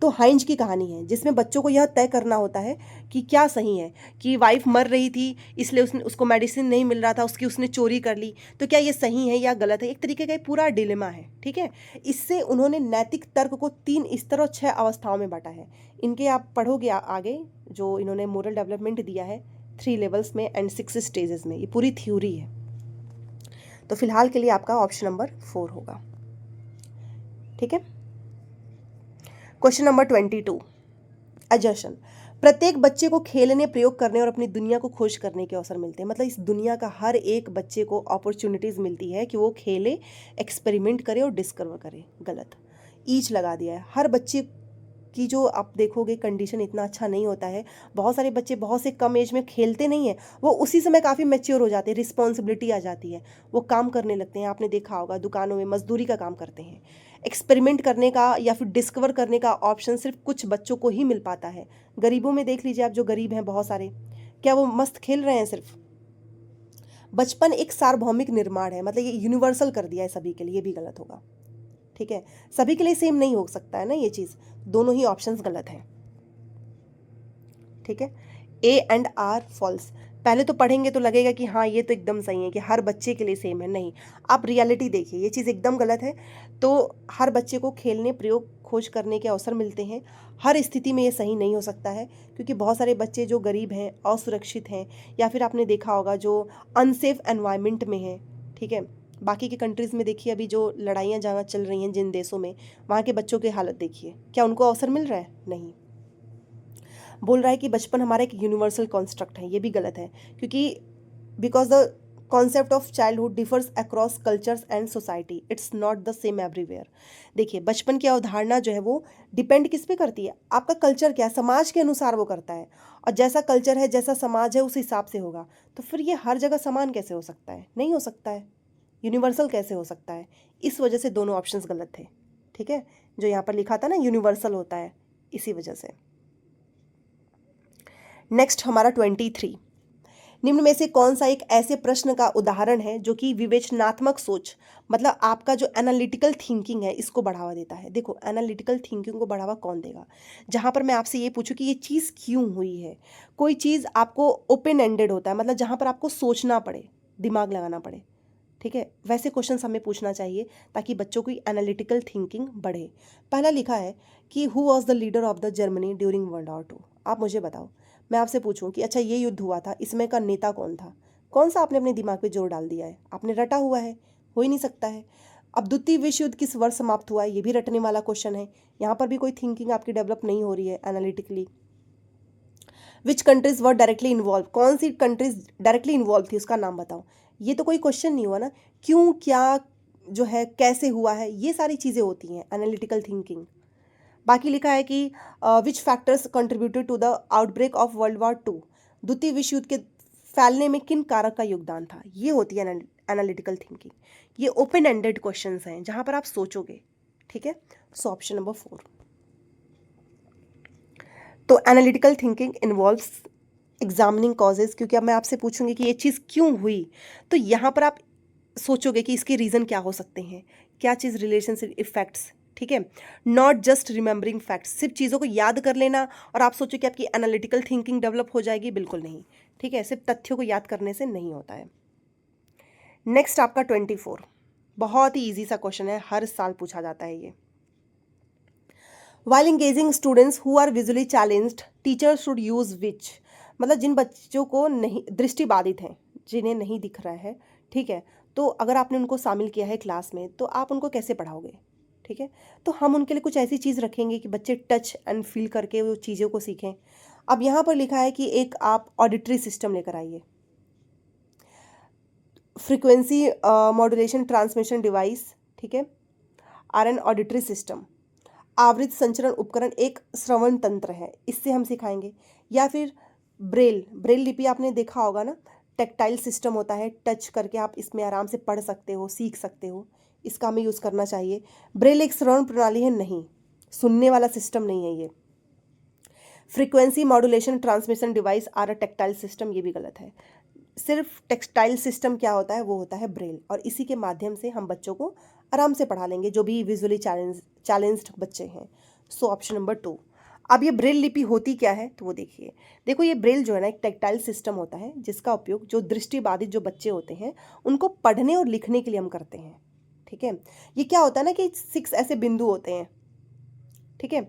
तो हाइंज की कहानी है जिसमें बच्चों को यह तय करना होता है कि क्या सही है कि वाइफ मर रही थी इसलिए उसको मेडिसिन नहीं मिल रहा था, उसने चोरी कर ली, तो क्या ये सही है या गलत है। एक तरीके का पूरा डिलेमा है। ठीक है, इससे उन्होंने नैतिक तर्क को 3 स्तर और 6 अवस्थाओं में बांटा है। इनके आप पढ़ोगे आगे जो इन्होंने मोरल डेवलपमेंट दिया है 3 लेवल्स में एंड 6 स्टेजेस में, ये पूरी थ्योरी है। तो फिलहाल के लिए आपका ऑप्शन नंबर 4 होगा। ठीक है, क्वेश्चन नंबर 22, अजर्शन। प्रत्येक बच्चे को खेलने, प्रयोग करने और अपनी दुनिया को खोज करने के अवसर मिलते हैं। मतलब इस दुनिया का हर एक बच्चे को अपॉर्चुनिटीज़ मिलती है कि वो खेले, एक्सपेरिमेंट करे और डिस्कवर करे। गलत, ईच लगा दिया है। हर बच्चे की जो आप देखोगे कंडीशन इतना अच्छा नहीं होता है। बहुत सारे बच्चे बहुत से कम एज में खेलते नहीं हैं, वो उसी समय काफ़ी मैच्योर हो जाते हैं, रिस्पॉन्सिबिलिटी आ जाती है, वो काम करने लगते हैं। आपने देखा होगा दुकानों में मजदूरी का काम करते हैं। एक्सपेरिमेंट करने का या फिर डिस्कवर करने का ऑप्शन सिर्फ कुछ बच्चों को ही मिल पाता है। गरीबों में देख लीजिए आप, जो गरीब हैं बहुत सारे, क्या वो मस्त खेल रहे हैं सिर्फ। बचपन एक सार्वभौमिक निर्माण है, मतलब ये यूनिवर्सल कर दिया है सभी के लिए, ये भी गलत होगा। ठीक है, सभी के लिए सेम नहीं हो सकता है ना ये चीज़, दोनों ही ऑप्शंस गलत हैं। ठीक है, ए एंड आर फॉल्स। पहले तो पढ़ेंगे तो लगेगा कि हाँ ये तो एकदम सही है कि हर बच्चे के लिए सेम है, नहीं, आप रियलिटी देखिए, ये चीज़ एकदम गलत है। तो हर बच्चे को खेलने, प्रयोग, खोज करने के अवसर मिलते हैं, हर स्थिति में ये सही नहीं हो सकता है, क्योंकि बहुत सारे बच्चे जो गरीब हैं, असुरक्षित हैं, या फिर आपने देखा होगा जो अनसेफ एनवायरनमेंट में हैं। ठीक है, बाकी के कंट्रीज़ में देखिए अभी जो लड़ाइयाँ जहाँ चल रही हैं जिन देशों में, वहाँ के बच्चों की हालत देखिए, क्या उनको अवसर मिल रहा है? नहीं। बोल रहा है कि बचपन हमारा एक यूनिवर्सल कॉन्स्ट्रक्ट है, ये भी गलत है, क्योंकि because the concept of childhood differs across cultures and society, it's not the same everywhere. देखिए बचपन की अवधारणा जो है वो डिपेंड किस पे करती है, आपका कल्चर क्या है, समाज के अनुसार वो करता है, और जैसा कल्चर है, जैसा समाज है, उस हिसाब से होगा। तो फिर ये हर जगह समान कैसे हो सकता है? नहीं हो सकता है। यूनिवर्सल कैसे हो सकता है? इस वजह से दोनों ऑप्शंस गलत थे। ठीक है, जो यहाँ पर लिखा था ना यूनिवर्सल होता है, इसी वजह से। नेक्स्ट हमारा 23, निम्न में से कौन सा एक ऐसे प्रश्न का उदाहरण है जो कि विवेचनात्मक सोच, मतलब आपका जो एनालिटिकल थिंकिंग है, इसको बढ़ावा देता है। देखो एनालिटिकल थिंकिंग को बढ़ावा कौन देगा? जहाँ पर मैं आपसे ये पूछूं कि ये चीज़ क्यों हुई है। कोई चीज़ आपको ओपन एंडेड होता है, मतलब जहाँ पर आपको सोचना पड़े, दिमाग लगाना पड़े। ठीक है, वैसे क्वेश्चंस हमें पूछना चाहिए ताकि बच्चों की एनालिटिकल थिंकिंग बढ़े। पहला लिखा है कि who was the leader of the Germany during world war 2। आप मुझे बताओ, मैं आपसे पूछूं कि अच्छा ये युद्ध हुआ था, इसमें का नेता कौन था? कौन सा आपने अपने दिमाग पे जोर डाल दिया है? आपने रटा हुआ है, हो ही नहीं सकता है। अब द्वितीय विश्व युद्ध किस वर्ष समाप्त हुआ है? ये भी रटने वाला क्वेश्चन है। यहाँ पर भी कोई थिंकिंग आपकी डेवलप नहीं हो रही है analytically. Which countries were directly involve, कौन सी कंट्रीज डायरेक्टली इन्वॉल्व थी, उसका नाम बताओ। ये तो कोई क्वेश्चन नहीं हुआ ना। क्यों, क्या जो है, कैसे हुआ है, ये सारी चीज़ें होती हैं एनालिटिकल थिंकिंग। बाकी लिखा है कि which factors contributed to the outbreak of world war 2, द्वितीय विश्व युद्ध के फैलने में किन कारक का योगदान था। ये होती है एनालिटिकल थिंकिंग। ये ओपन एंडेड क्वेश्चंस हैं जहाँ पर आप सोचोगे। ठीक है, सो ऑप्शन नंबर 4। तो analytical thinking involves examining causes, क्योंकि अब मैं आपसे पूछूंगी कि ये चीज़ क्यों हुई, तो यहाँ पर आप सोचोगे कि इसके रीज़न क्या हो सकते हैं, क्या चीज़ रिलेशनशिप इफेक्ट्स। ठीक है, नॉट जस्ट रिमेंबरिंग फैक्ट्स, सिर्फ चीज़ों को याद कर लेना और आप सोचो कि आपकी एनालिटिकल थिंकिंग डेवलप हो जाएगी, बिल्कुल नहीं। ठीक है, सिर्फ तथ्यों को याद करने से नहीं होता है। नेक्स्ट आपका 24, बहुत ही ईजी सा क्वेश्चन है, हर साल पूछा जाता है ये। While engaging students who are visually challenged teachers should use which, मतलब जिन बच्चों को नहीं दृष्टि बाधित हैं, जिन्हें नहीं दिख रहा है, ठीक है, तो अगर आपने उनको शामिल किया है क्लास में तो आप उनको कैसे पढ़ाओगे, ठीक है। तो हम उनके लिए कुछ ऐसी चीज़ रखेंगे कि बच्चे टच एंड फील करके वो चीज़ों को सीखें। अब यहाँ पर लिखा है कि एक आप ऑडिटरी सिस्टम लेकर आइए, फ्रीक्वेंसी मॉड्यूलेशन ट्रांसमिशन डिवाइस, ठीक है, आर एन ऑडिटरी सिस्टम। आवृत्ति संचरण उपकरण एक श्रवण तंत्र है, इससे हम सिखाएंगे। या फिर ब्रेल, ब्रेल लिपि आपने देखा होगा ना, टेक्टाइल सिस्टम होता है, टच करके आप इसमें आराम से पढ़ सकते हो, सीख सकते हो, इसका हमें यूज़ करना चाहिए। ब्रेल एक श्रवण प्रणाली है, नहीं सुनने वाला सिस्टम नहीं है ये। Frequency modulation transmission device or a tactile system, ये भी गलत है। सिर्फ टेक्सटाइल सिस्टम क्या होता है, वो होता है ब्रेल, और इसी के माध्यम से हम बच्चों को आराम से पढ़ा लेंगे जो भी विजुअली चैलेंज्ड बच्चे हैं। So option number 2। अब ये ब्रेल लिपि होती क्या है तो वो देखिए। देखो ये ब्रेल जो है ना एक टेक्टाइल सिस्टम होता है जिसका उपयोग जो दृष्टिबाधित जो बच्चे होते हैं उनको पढ़ने और लिखने के लिए हम करते हैं, ठीक है। ये क्या होता है ना कि 6 ऐसे बिंदु होते हैं, ठीक है,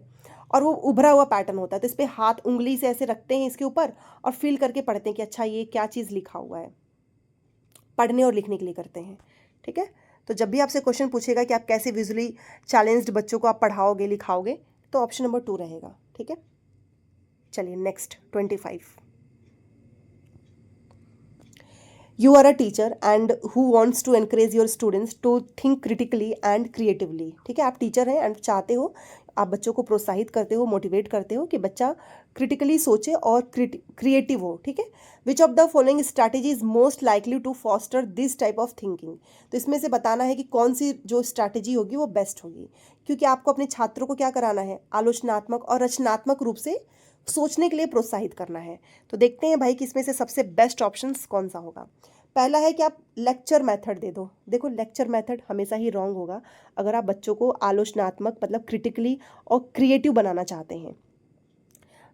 और वो उभरा हुआ पैटर्न होता है, तो इस पर हाथ उंगली से ऐसे रखते हैं इसके ऊपर और फील करके पढ़ते हैं कि अच्छा ये क्या चीज़ लिखा हुआ है, पढ़ने और लिखने के लिए करते हैं, ठीक है। तो जब भी आपसे क्वेश्चन पूछेगा कि आप कैसे विजुअली चैलेंज्ड बच्चों को आप पढ़ाओगे लिखाओगे तो ऑप्शन नंबर 2 रहेगा, ठीक है। चलिए next 25। You are a teacher and who wants to encourage your students to think critically and creatively, ठीक है। आप टीचर हैं एंड चाहते हो, आप बच्चों को प्रोत्साहित करते हो, मोटिवेट करते हो कि बच्चा क्रिटिकली सोचे और क्रिएटिव हो, ठीक है। Which of the following strategy is most likely to foster this type of thinking, तो इसमें से बताना है कि कौन सी जो स्ट्रैटेजी होगी वो बेस्ट होगी, क्योंकि आपको अपने छात्रों को क्या कराना है, आलोचनात्मक और रचनात्मक रूप से सोचने के लिए प्रोत्साहित करना है। तो देखते हैं भाई कि इसमें से सबसे बेस्ट ऑप्शन कौन सा होगा। पहला है कि आप लेक्चर मेथड दे दो। देखो लेक्चर मेथड हमेशा ही रॉन्ग होगा अगर आप बच्चों को आलोचनात्मक मतलब क्रिटिकली और क्रिएटिव बनाना चाहते हैं।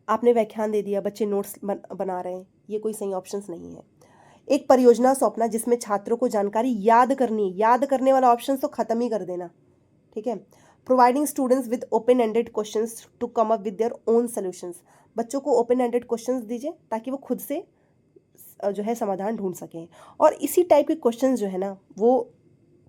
आपने व्याख्यान दे दिया, बच्चे नोट्स बना रहे हैं, ये कोई सही ऑप्शंस नहीं है। एक परियोजना सौंपना जिसमें छात्रों को जानकारी याद करनी, याद करने वाला ऑप्शन तो खत्म ही कर देना, ठीक है। Providing students with open ended questions to come up with their own solutions, बच्चों को ओपन एंडेड क्वेश्चंस दीजिए ताकि वो खुद से जो है समाधान ढूंढ सकें, और इसी टाइप के क्वेश्चंस जो है ना वो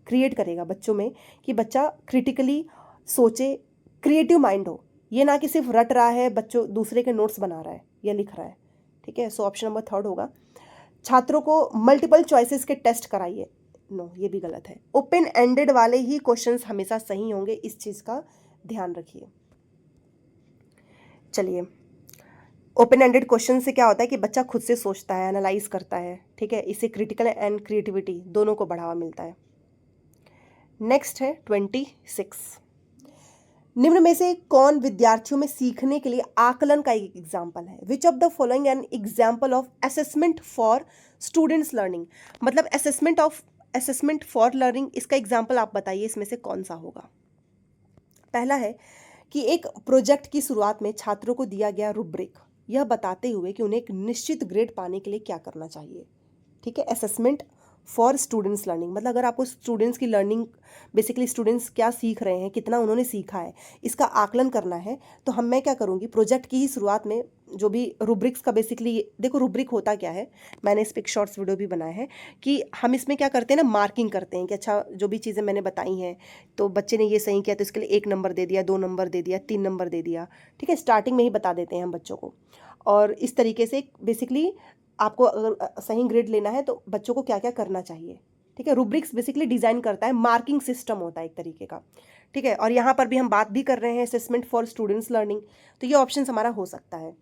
क्रिएट करेगा बच्चों में कि बच्चा क्रिटिकली सोचे, क्रिएटिव माइंड हो, ये ना कि सिर्फ रट रहा है, बच्चों दूसरे के नोट्स बना रहा है या लिख रहा है, ठीक है। सो ऑप्शन नंबर 3 होगा। छात्रों को मल्टीपल चॉइसेस के टेस्ट कराइए, नो ये भी गलत है। ओपन एंडेड वाले ही क्वेश्चंस हमेशा सही होंगे, इस चीज़ का ध्यान रखिए। चलिए, ओपन एंडेड क्वेश्चन से क्या होता है कि बच्चा खुद से सोचता है, एनालाइज करता है, ठीक है, इससे क्रिटिकल एंड क्रिएटिविटी दोनों को बढ़ावा मिलता है। नेक्स्ट है 26। निम्न में से कौन विद्यार्थियों में सीखने के लिए आकलन का एक एग्जाम्पल है। Which of the following an example of assessment for students learning, मतलब असेसमेंट फॉर लर्निंग, इसका एग्जाम्पल आप बताइए इसमें से कौन सा होगा। पहला है कि एक प्रोजेक्ट की शुरुआत में छात्रों को दिया गया रूब्रिक, यह बताते हुए कि उन्हें एक निश्चित ग्रेड पाने के लिए क्या करना चाहिए, ठीक है। असेसमेंट फॉर स्टूडेंट्स लर्निंग, मतलब अगर आपको स्टूडेंट्स की लर्निंग, बेसिकली स्टूडेंट्स क्या सीख रहे हैं, कितना उन्होंने सीखा है, इसका आकलन करना है, तो मैं क्या करूँगी, प्रोजेक्ट की ही शुरुआत में जो भी रूब्रिक्स का बेसिकली, देखो रूब्रिक होता क्या है, मैंने इस पर एक शॉर्ट्स वीडियो भी बनाया है कि हम इसमें क्या करते हैं ना, मार्किंग करते हैं कि अच्छा जो भी चीज़ें मैंने बताई हैं तो बच्चे ने ये सही किया तो इसके लिए 1 नंबर दे दिया, 2 नंबर दे दिया, 3 नंबर दे दिया, ठीक है। स्टार्टिंग में ही बता देते हैं हम बच्चों को, और इस तरीके से बेसिकली आपको अगर सही ग्रेड लेना है तो बच्चों को क्या क्या करना चाहिए, ठीक है। रूब्रिक्स बेसिकली डिज़ाइन करता है, मार्किंग सिस्टम होता है एक तरीके का, ठीक है। और यहाँ पर भी हम बात भी कर रहे हैं असेसमेंट फॉर स्टूडेंट्स लर्निंग, तो ये ऑप्शन हमारा हो सकता है।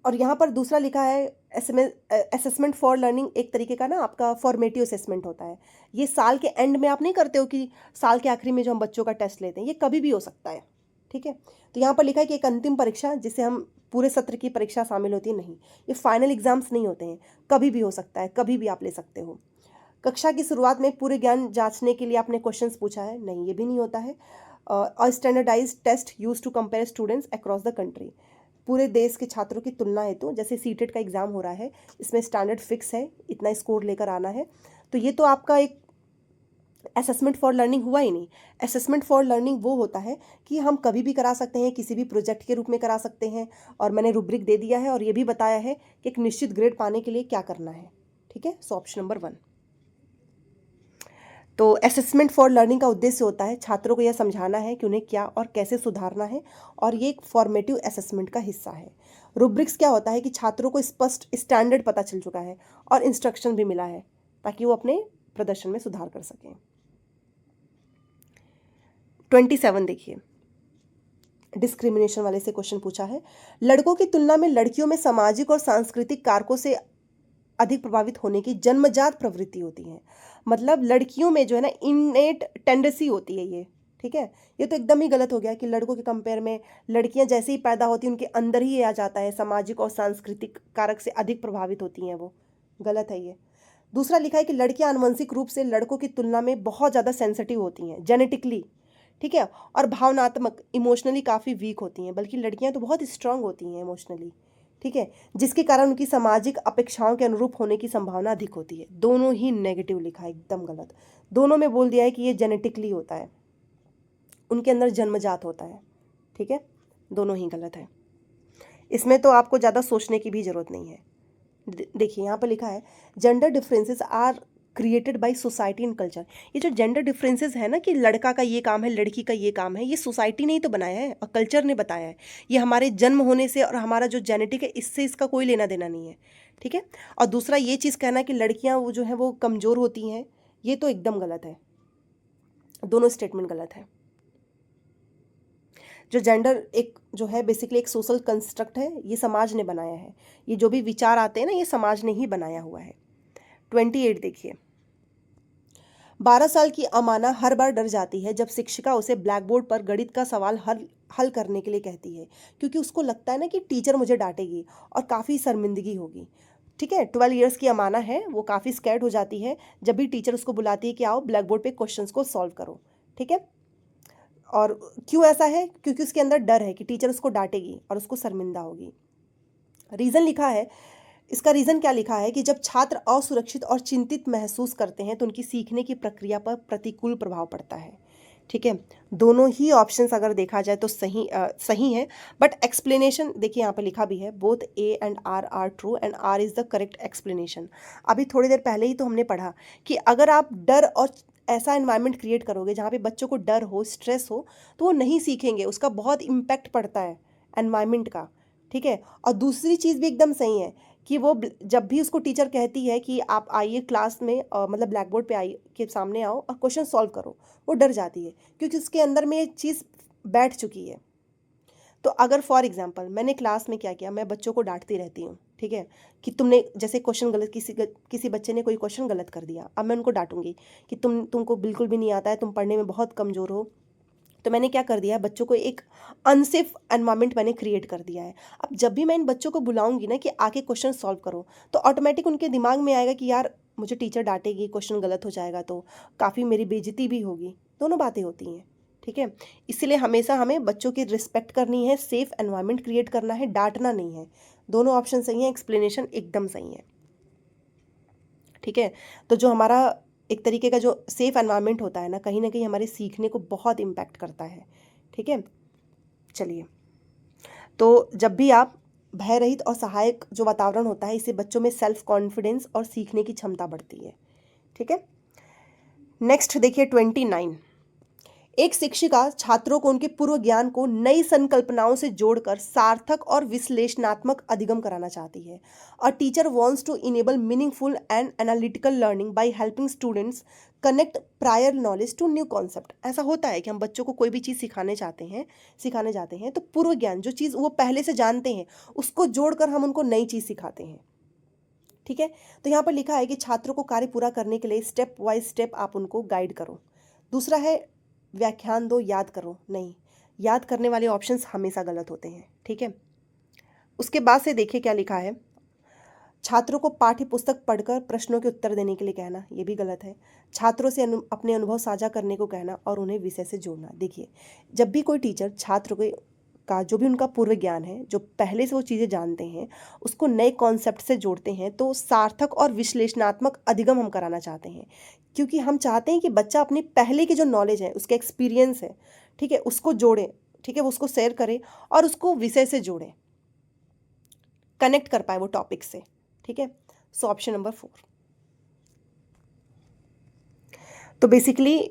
और यहाँ पर दूसरा लिखा है असेसमेंट फॉर लर्निंग, एक तरीके का ना आपका फॉर्मेटिव असेसमेंट होता है, ये साल के एंड में आप नहीं करते हो कि साल के आखिरी में जो हम बच्चों का टेस्ट लेते हैं, ये कभी भी हो सकता है, ठीक है। तो यहाँ पर लिखा है कि एक अंतिम परीक्षा जिसे हम पूरे सत्र की परीक्षा शामिल होती है, नहीं, ये फाइनल एग्जाम्स नहीं होते हैं, कभी भी हो सकता है, कभी भी आप ले सकते हो। कक्षा की शुरुआत में पूरे ज्ञान जांचने के लिए आपने क्वेश्चंस पूछा है, नहीं ये भी नहीं होता है। और standardised test use to compare students across the country, पूरे देश के छात्रों की तुलना हेतु, जैसे सीटेट का एग्ज़ाम हो रहा है, इसमें स्टैंडर्ड फिक्स है, इतना स्कोर लेकर आना है, तो ये तो आपका एक असेसमेंट फॉर लर्निंग हुआ ही नहीं। असेसमेंट फॉर लर्निंग वो होता है कि हम कभी भी करा सकते हैं, किसी भी प्रोजेक्ट के रूप में करा सकते हैं, और मैंने रुब्रिक दे दिया है और ये भी बताया है कि एक निश्चित ग्रेड पाने के लिए क्या करना है। ठीक है, सो ऑप्शन नंबर 1। तो असेसमेंट फॉर लर्निंग का उद्देश्य होता है छात्रों को यह समझाना है कि उन्हें क्या और कैसे सुधारना है, और ये एक फॉर्मेटिव असेसमेंट का हिस्सा है। रुब्रिक्स क्या होता है कि छात्रों को स्पष्ट स्टैंडर्ड पता चल चुका है और इंस्ट्रक्शन भी मिला है ताकि वो अपने प्रदर्शन में सुधार कर सकें। 27 देखिए, डिस्क्रिमिनेशन वाले से क्वेश्चन पूछा है। लड़कों की तुलना में लड़कियों में सामाजिक और सांस्कृतिक कारकों से अधिक प्रभावित होने की जन्मजात प्रवृत्ति होती है। मतलब लड़कियों में जो है ना इननेट टेंडेंसी होती है ये। ठीक है, ये तो एकदम ही गलत हो गया कि लड़कों के कंपेयर में लड़कियां जैसे ही पैदा होती हैं उनके अंदर ही ये आ जाता है, सामाजिक और सांस्कृतिक कारक से अधिक प्रभावित होती हैं वो। गलत है ये। दूसरा लिखा है कि लड़कियां आनुवंशिक रूप से लड़कों की तुलना में बहुत ज़्यादा सेंसिटिव होती हैं जेनेटिकली। ठीक है, और भावनात्मक इमोशनली काफ़ी वीक होती हैं, बल्कि लड़कियां तो बहुत स्ट्रांग होती हैं इमोशनली। ठीक है, जिसके कारण उनकी सामाजिक अपेक्षाओं के अनुरूप होने की संभावना अधिक होती है। दोनों ही नेगेटिव लिखा है, एकदम गलत। दोनों में बोल दिया है कि ये जेनेटिकली होता है, उनके अंदर जन्मजात होता है। ठीक है, दोनों ही गलत है। इसमें तो आपको ज़्यादा सोचने की भी ज़रूरत नहीं है। देखिए यहाँ पर लिखा है gender differences are created by society and culture. ये जो जेंडर डिफरेंसेस है ना कि लड़का का ये काम है, लड़की का ये काम है, ये सोसाइटी ने ही तो बनाया है और कल्चर ने बताया है। ये हमारे जन्म होने से और हमारा जो जेनेटिक है इससे इसका कोई लेना देना नहीं है। ठीक है, और दूसरा ये चीज़ कहना कि लड़कियाँ वो जो है वो कमज़ोर होती हैं, ये तो एकदम गलत है। दोनों स्टेटमेंट गलत है। जो जेंडर एक जो है बेसिकली एक सोशल कंस्ट्रक्ट है, ये समाज ने बनाया है। ये जो भी विचार आते हैं ना, ये समाज ने ही बनाया हुआ है। 28 देखिए, 12 साल की अमाना हर बार डर जाती है जब शिक्षिका उसे ब्लैक बोर्ड पर गणित का सवाल हल करने के लिए कहती है, क्योंकि उसको लगता है ना कि टीचर मुझे डांटेगी और काफ़ी शर्मिंदगी होगी। ठीक है, 12 ईयर्स की अमाना है, वो काफ़ी स्कैर्ड हो जाती है जब भी टीचर उसको बुलाती है कि आओ ब्लैक बोर्ड पे क्वेश्चंस को सॉल्व करो। ठीक है, और क्यों ऐसा है? क्योंकि उसके अंदर डर है कि टीचर उसको डांटेगी और उसको शर्मिंदा होगी। रीज़न लिखा है, इसका रीज़न क्या लिखा है कि जब छात्र असुरक्षित और चिंतित महसूस करते हैं तो उनकी सीखने की प्रक्रिया पर प्रतिकूल प्रभाव पड़ता है। ठीक है, दोनों ही ऑप्शंस अगर देखा जाए तो सही है, बट एक्सप्लेनेशन देखिए यहाँ पर लिखा भी है both A and R true and R is the correct explanation. अभी थोड़ी देर पहले ही तो हमने पढ़ा कि अगर आप डर और ऐसा एनवायरनमेंट क्रिएट करोगे जहाँ पे बच्चों को डर हो, स्ट्रेस हो, तो वो नहीं सीखेंगे, उसका बहुत इम्पैक्ट पड़ता है एनवायरनमेंट का। ठीक है, और दूसरी चीज़ भी एकदम सही है कि वो जब भी उसको टीचर कहती है कि आप आइए क्लास में मतलब ब्लैक बोर्ड पे आइए के सामने आओ और क्वेश्चन सॉल्व करो, वो डर जाती है क्योंकि उसके अंदर में ये चीज़ बैठ चुकी है। तो अगर फॉर एग्जांपल मैंने क्लास में क्या किया, मैं बच्चों को डांटती रहती हूँ। ठीक है, कि तुमने जैसे क्वेश्चन गलत, किसी बच्चे ने कोई क्वेश्चन गलत कर दिया, अब मैं उनको डांटूंगी कि तुमको बिल्कुल भी नहीं आता है, तुम पढ़ने में बहुत कमज़ोर हो। तो मैंने क्या कर दिया है, बच्चों को एक अनसेफ एनवायरनमेंट मैंने क्रिएट कर दिया है। अब जब भी मैं इन बच्चों को बुलाऊंगी ना कि आके क्वेश्चन सॉल्व करो, तो ऑटोमेटिक उनके दिमाग में आएगा कि यार मुझे टीचर डांटेगी, क्वेश्चन गलत हो जाएगा तो काफ़ी मेरी बेइज्जती भी होगी। दोनों बातें होती हैं। ठीक है, इसलिए हमेशा हमें बच्चों की रिस्पेक्ट करनी है, सेफ एनवायरनमेंट क्रिएट करना है, डांटना नहीं है। दोनों ऑप्शन सही हैं, एक्सप्लेनेशन एकदम सही है। ठीक है, तो जो हमारा एक तरीके का जो सेफ एनवायरनमेंट होता है ना कहीं हमारे सीखने को बहुत इम्पैक्ट करता है। ठीक है, चलिए, तो जब भी आप भय रहित और सहायक जो वातावरण होता है, इससे बच्चों में सेल्फ कॉन्फिडेंस और सीखने की क्षमता बढ़ती है। ठीक है, नेक्स्ट देखिए 29। एक शिक्षिका छात्रों को उनके पूर्व ज्ञान को नई संकल्पनाओं से जोड़कर सार्थक और विश्लेषणात्मक अधिगम कराना चाहती है। A teacher wants to enable meaningful and analytical learning by helping students connect prior knowledge to new concept. ऐसा होता है कि हम बच्चों को कोई भी चीज़ सिखाने जाते हैं तो पूर्व ज्ञान जो चीज़ वो पहले से जानते हैं उसको जोड़कर हम उनको नई चीज़ सिखाते हैं। ठीक है, तो यहाँ पर लिखा है कि छात्रों को कार्य पूरा करने के लिए स्टेप बाय स्टेप आप उनको गाइड करो। दूसरा है व्याख्यान दो, याद करो नहीं। याद करने वाले ऑप्शंस हमेशा गलत होते हैं। ठीक है, उसके बाद से देखिए क्या लिखा है, छात्रों को पाठ्य पुस्तक पढ़कर प्रश्नों के उत्तर देने के लिए कहना, ये भी गलत है। छात्रों से अपने अनुभव साझा करने को कहना और उन्हें विषय से जोड़ना। देखिए, जब भी कोई टीचर छात्र को का जो भी उनका पूर्व ज्ञान है, जो पहले से वो चीज़ें जानते हैं, उसको नए कॉन्सेप्ट से जोड़ते हैं, तो सार्थक और विश्लेषणात्मक अधिगम हम कराना चाहते हैं। क्योंकि हम चाहते हैं कि बच्चा अपनी पहले की जो नॉलेज है, उसका एक्सपीरियंस है, ठीक है, उसको जोड़े, ठीक है, वो उसको शेयर करे और उसको विषय से जोड़े, कनेक्ट कर पाए वो टॉपिक से, ठीक है। So option number 4। तो बेसिकली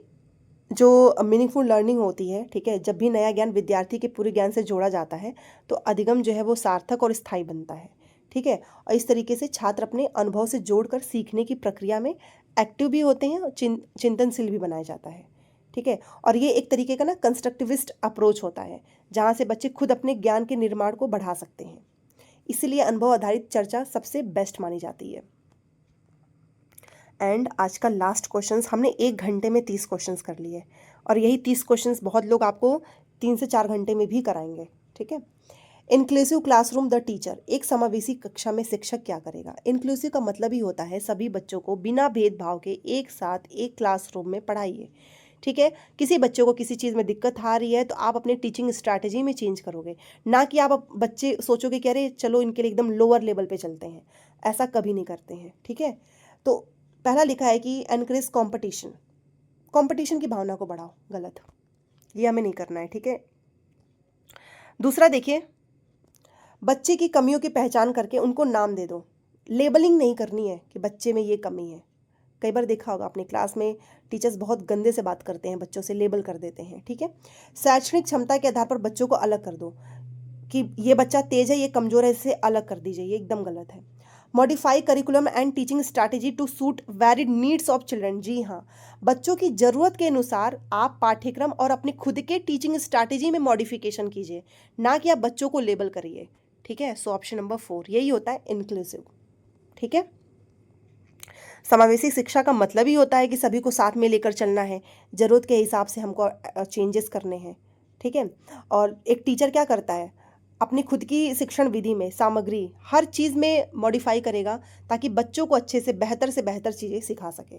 जो मीनिंगफुल लर्निंग होती है, ठीक है, जब भी नया ज्ञान विद्यार्थी के पूरे ज्ञान से जोड़ा जाता है तो अधिगम जो है वो सार्थक और स्थायी बनता है, ठीक है। और इस तरीके से छात्र अपने अनुभव से जोड़कर सीखने की प्रक्रिया में एक्टिव भी होते हैं और चिंतनशील भी बनाया जाता है, ठीक है। और ये एक तरीके का ना कंस्ट्रक्टिविस्ट अप्रोच होता है, जहाँ से बच्चे खुद अपने ज्ञान के निर्माण को बढ़ा सकते हैं। इसीलिए अनुभव आधारित चर्चा सबसे बेस्ट मानी जाती है। एंड आज का लास्ट क्वेश्चंस, हमने 1 घंटे में 30 क्वेश्चंस कर लिए और यही 30 क्वेश्चंस बहुत लोग आपको 3 से 4 घंटे में भी कराएंगे, ठीक है। इंक्लूसिव क्लासरूम द टीचर, एक समावेशी कक्षा में शिक्षक क्या करेगा। इंक्लूसिव का मतलब ही होता है सभी बच्चों को बिना भेदभाव के एक साथ एक क्लासरूम में पढ़ाइए, ठीक है। किसी बच्चों को किसी चीज़ में दिक्कत आ रही है तो आप अपने टीचिंग स्ट्रैटेजी में चेंज करोगे, ना कि आप बच्चे सोचोगे कि अरे चलो इनके लिए एकदम लोअर लेवल पे चलते हैं। ऐसा कभी नहीं करते हैं, ठीक है। तो पहला लिखा है कि एनकरेज कंपटीशन, कंपटीशन की भावना को बढ़ाओ, गलत, ये हमें नहीं करना है, ठीक है। दूसरा देखिए, बच्चे की कमियों की पहचान करके उनको नाम दे दो, लेबलिंग नहीं करनी है कि बच्चे में ये कमी है। कई बार देखा होगा अपनी क्लास में टीचर्स बहुत गंदे से बात करते हैं, बच्चों से लेबल कर देते हैं, ठीक है। शैक्षणिक क्षमता के आधार पर बच्चों को अलग कर दो कि ये बच्चा तेज है, ये कमज़ोर है, इससे अलग कर दीजिए, ये एकदम गलत है। Modify curriculum and teaching strategy to suit varied needs of children, जी हाँ, बच्चों की ज़रूरत के अनुसार आप पाठ्यक्रम और अपने खुद के टीचिंग स्ट्रैटेजी में मॉडिफिकेशन कीजिए, ना कि आप बच्चों को लेबल करिए, ठीक है। सो ऑप्शन नंबर 4 यही होता है इंक्लूसिव, ठीक है। समावेशी शिक्षा का मतलब ही होता है कि सभी को साथ में लेकर चलना है, ज़रूरत के हिसाब से हमको चेंजेस करने हैं, ठीक है। और एक टीचर क्या करता है, अपनी खुद की शिक्षण विधि में सामग्री हर चीज़ में मॉडिफाई करेगा ताकि बच्चों को अच्छे से बेहतर चीज़ें सिखा सके,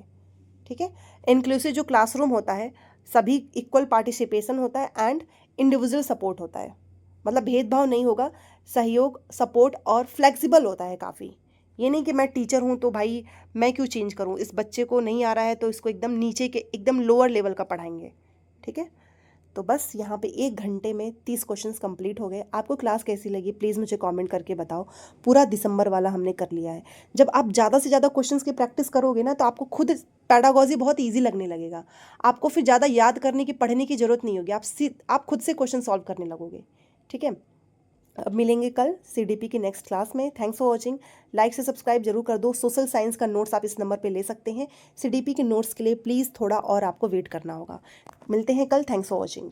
ठीक है। इंक्लूसिव जो क्लासरूम होता है, सभी इक्वल पार्टिसिपेशन होता है एंड इंडिविजुअल सपोर्ट होता है, मतलब भेदभाव नहीं होगा, सहयोग, सपोर्ट और फ्लेक्सिबल होता है काफ़ी। ये नहीं कि मैं टीचर हूँ तो भाई मैं क्यों चेंज करूँ, इस बच्चे को नहीं आ रहा है तो इसको एकदम नीचे के एकदम लोअर लेवल का पढ़ाएंगे, ठीक है। तो बस यहाँ पे 1 घंटे में 30 क्वेश्चंस कंप्लीट हो गए। आपको क्लास कैसी लगी प्लीज़ मुझे कमेंट करके बताओ। पूरा दिसंबर वाला हमने कर लिया है। जब आप ज़्यादा से ज़्यादा क्वेश्चंस की प्रैक्टिस करोगे ना तो आपको खुद पैडागॉजी बहुत ईजी लगने लगेगा। आपको फिर ज़्यादा याद करने की, पढ़ने की ज़रूरत नहीं होगी, आप खुद से क्वेश्चन सॉल्व करने लगोगे, ठीक है। अब मिलेंगे कल सीडीपी की नेक्स्ट क्लास में। Thanks for watching. लाइक से सब्सक्राइब जरूर कर दो। सोशल साइंस का नोट्स आप इस नंबर पे ले सकते हैं। सीडीपी के नोट्स के लिए प्लीज़ थोड़ा और आपको वेट करना होगा। मिलते हैं कल। Thanks for watching.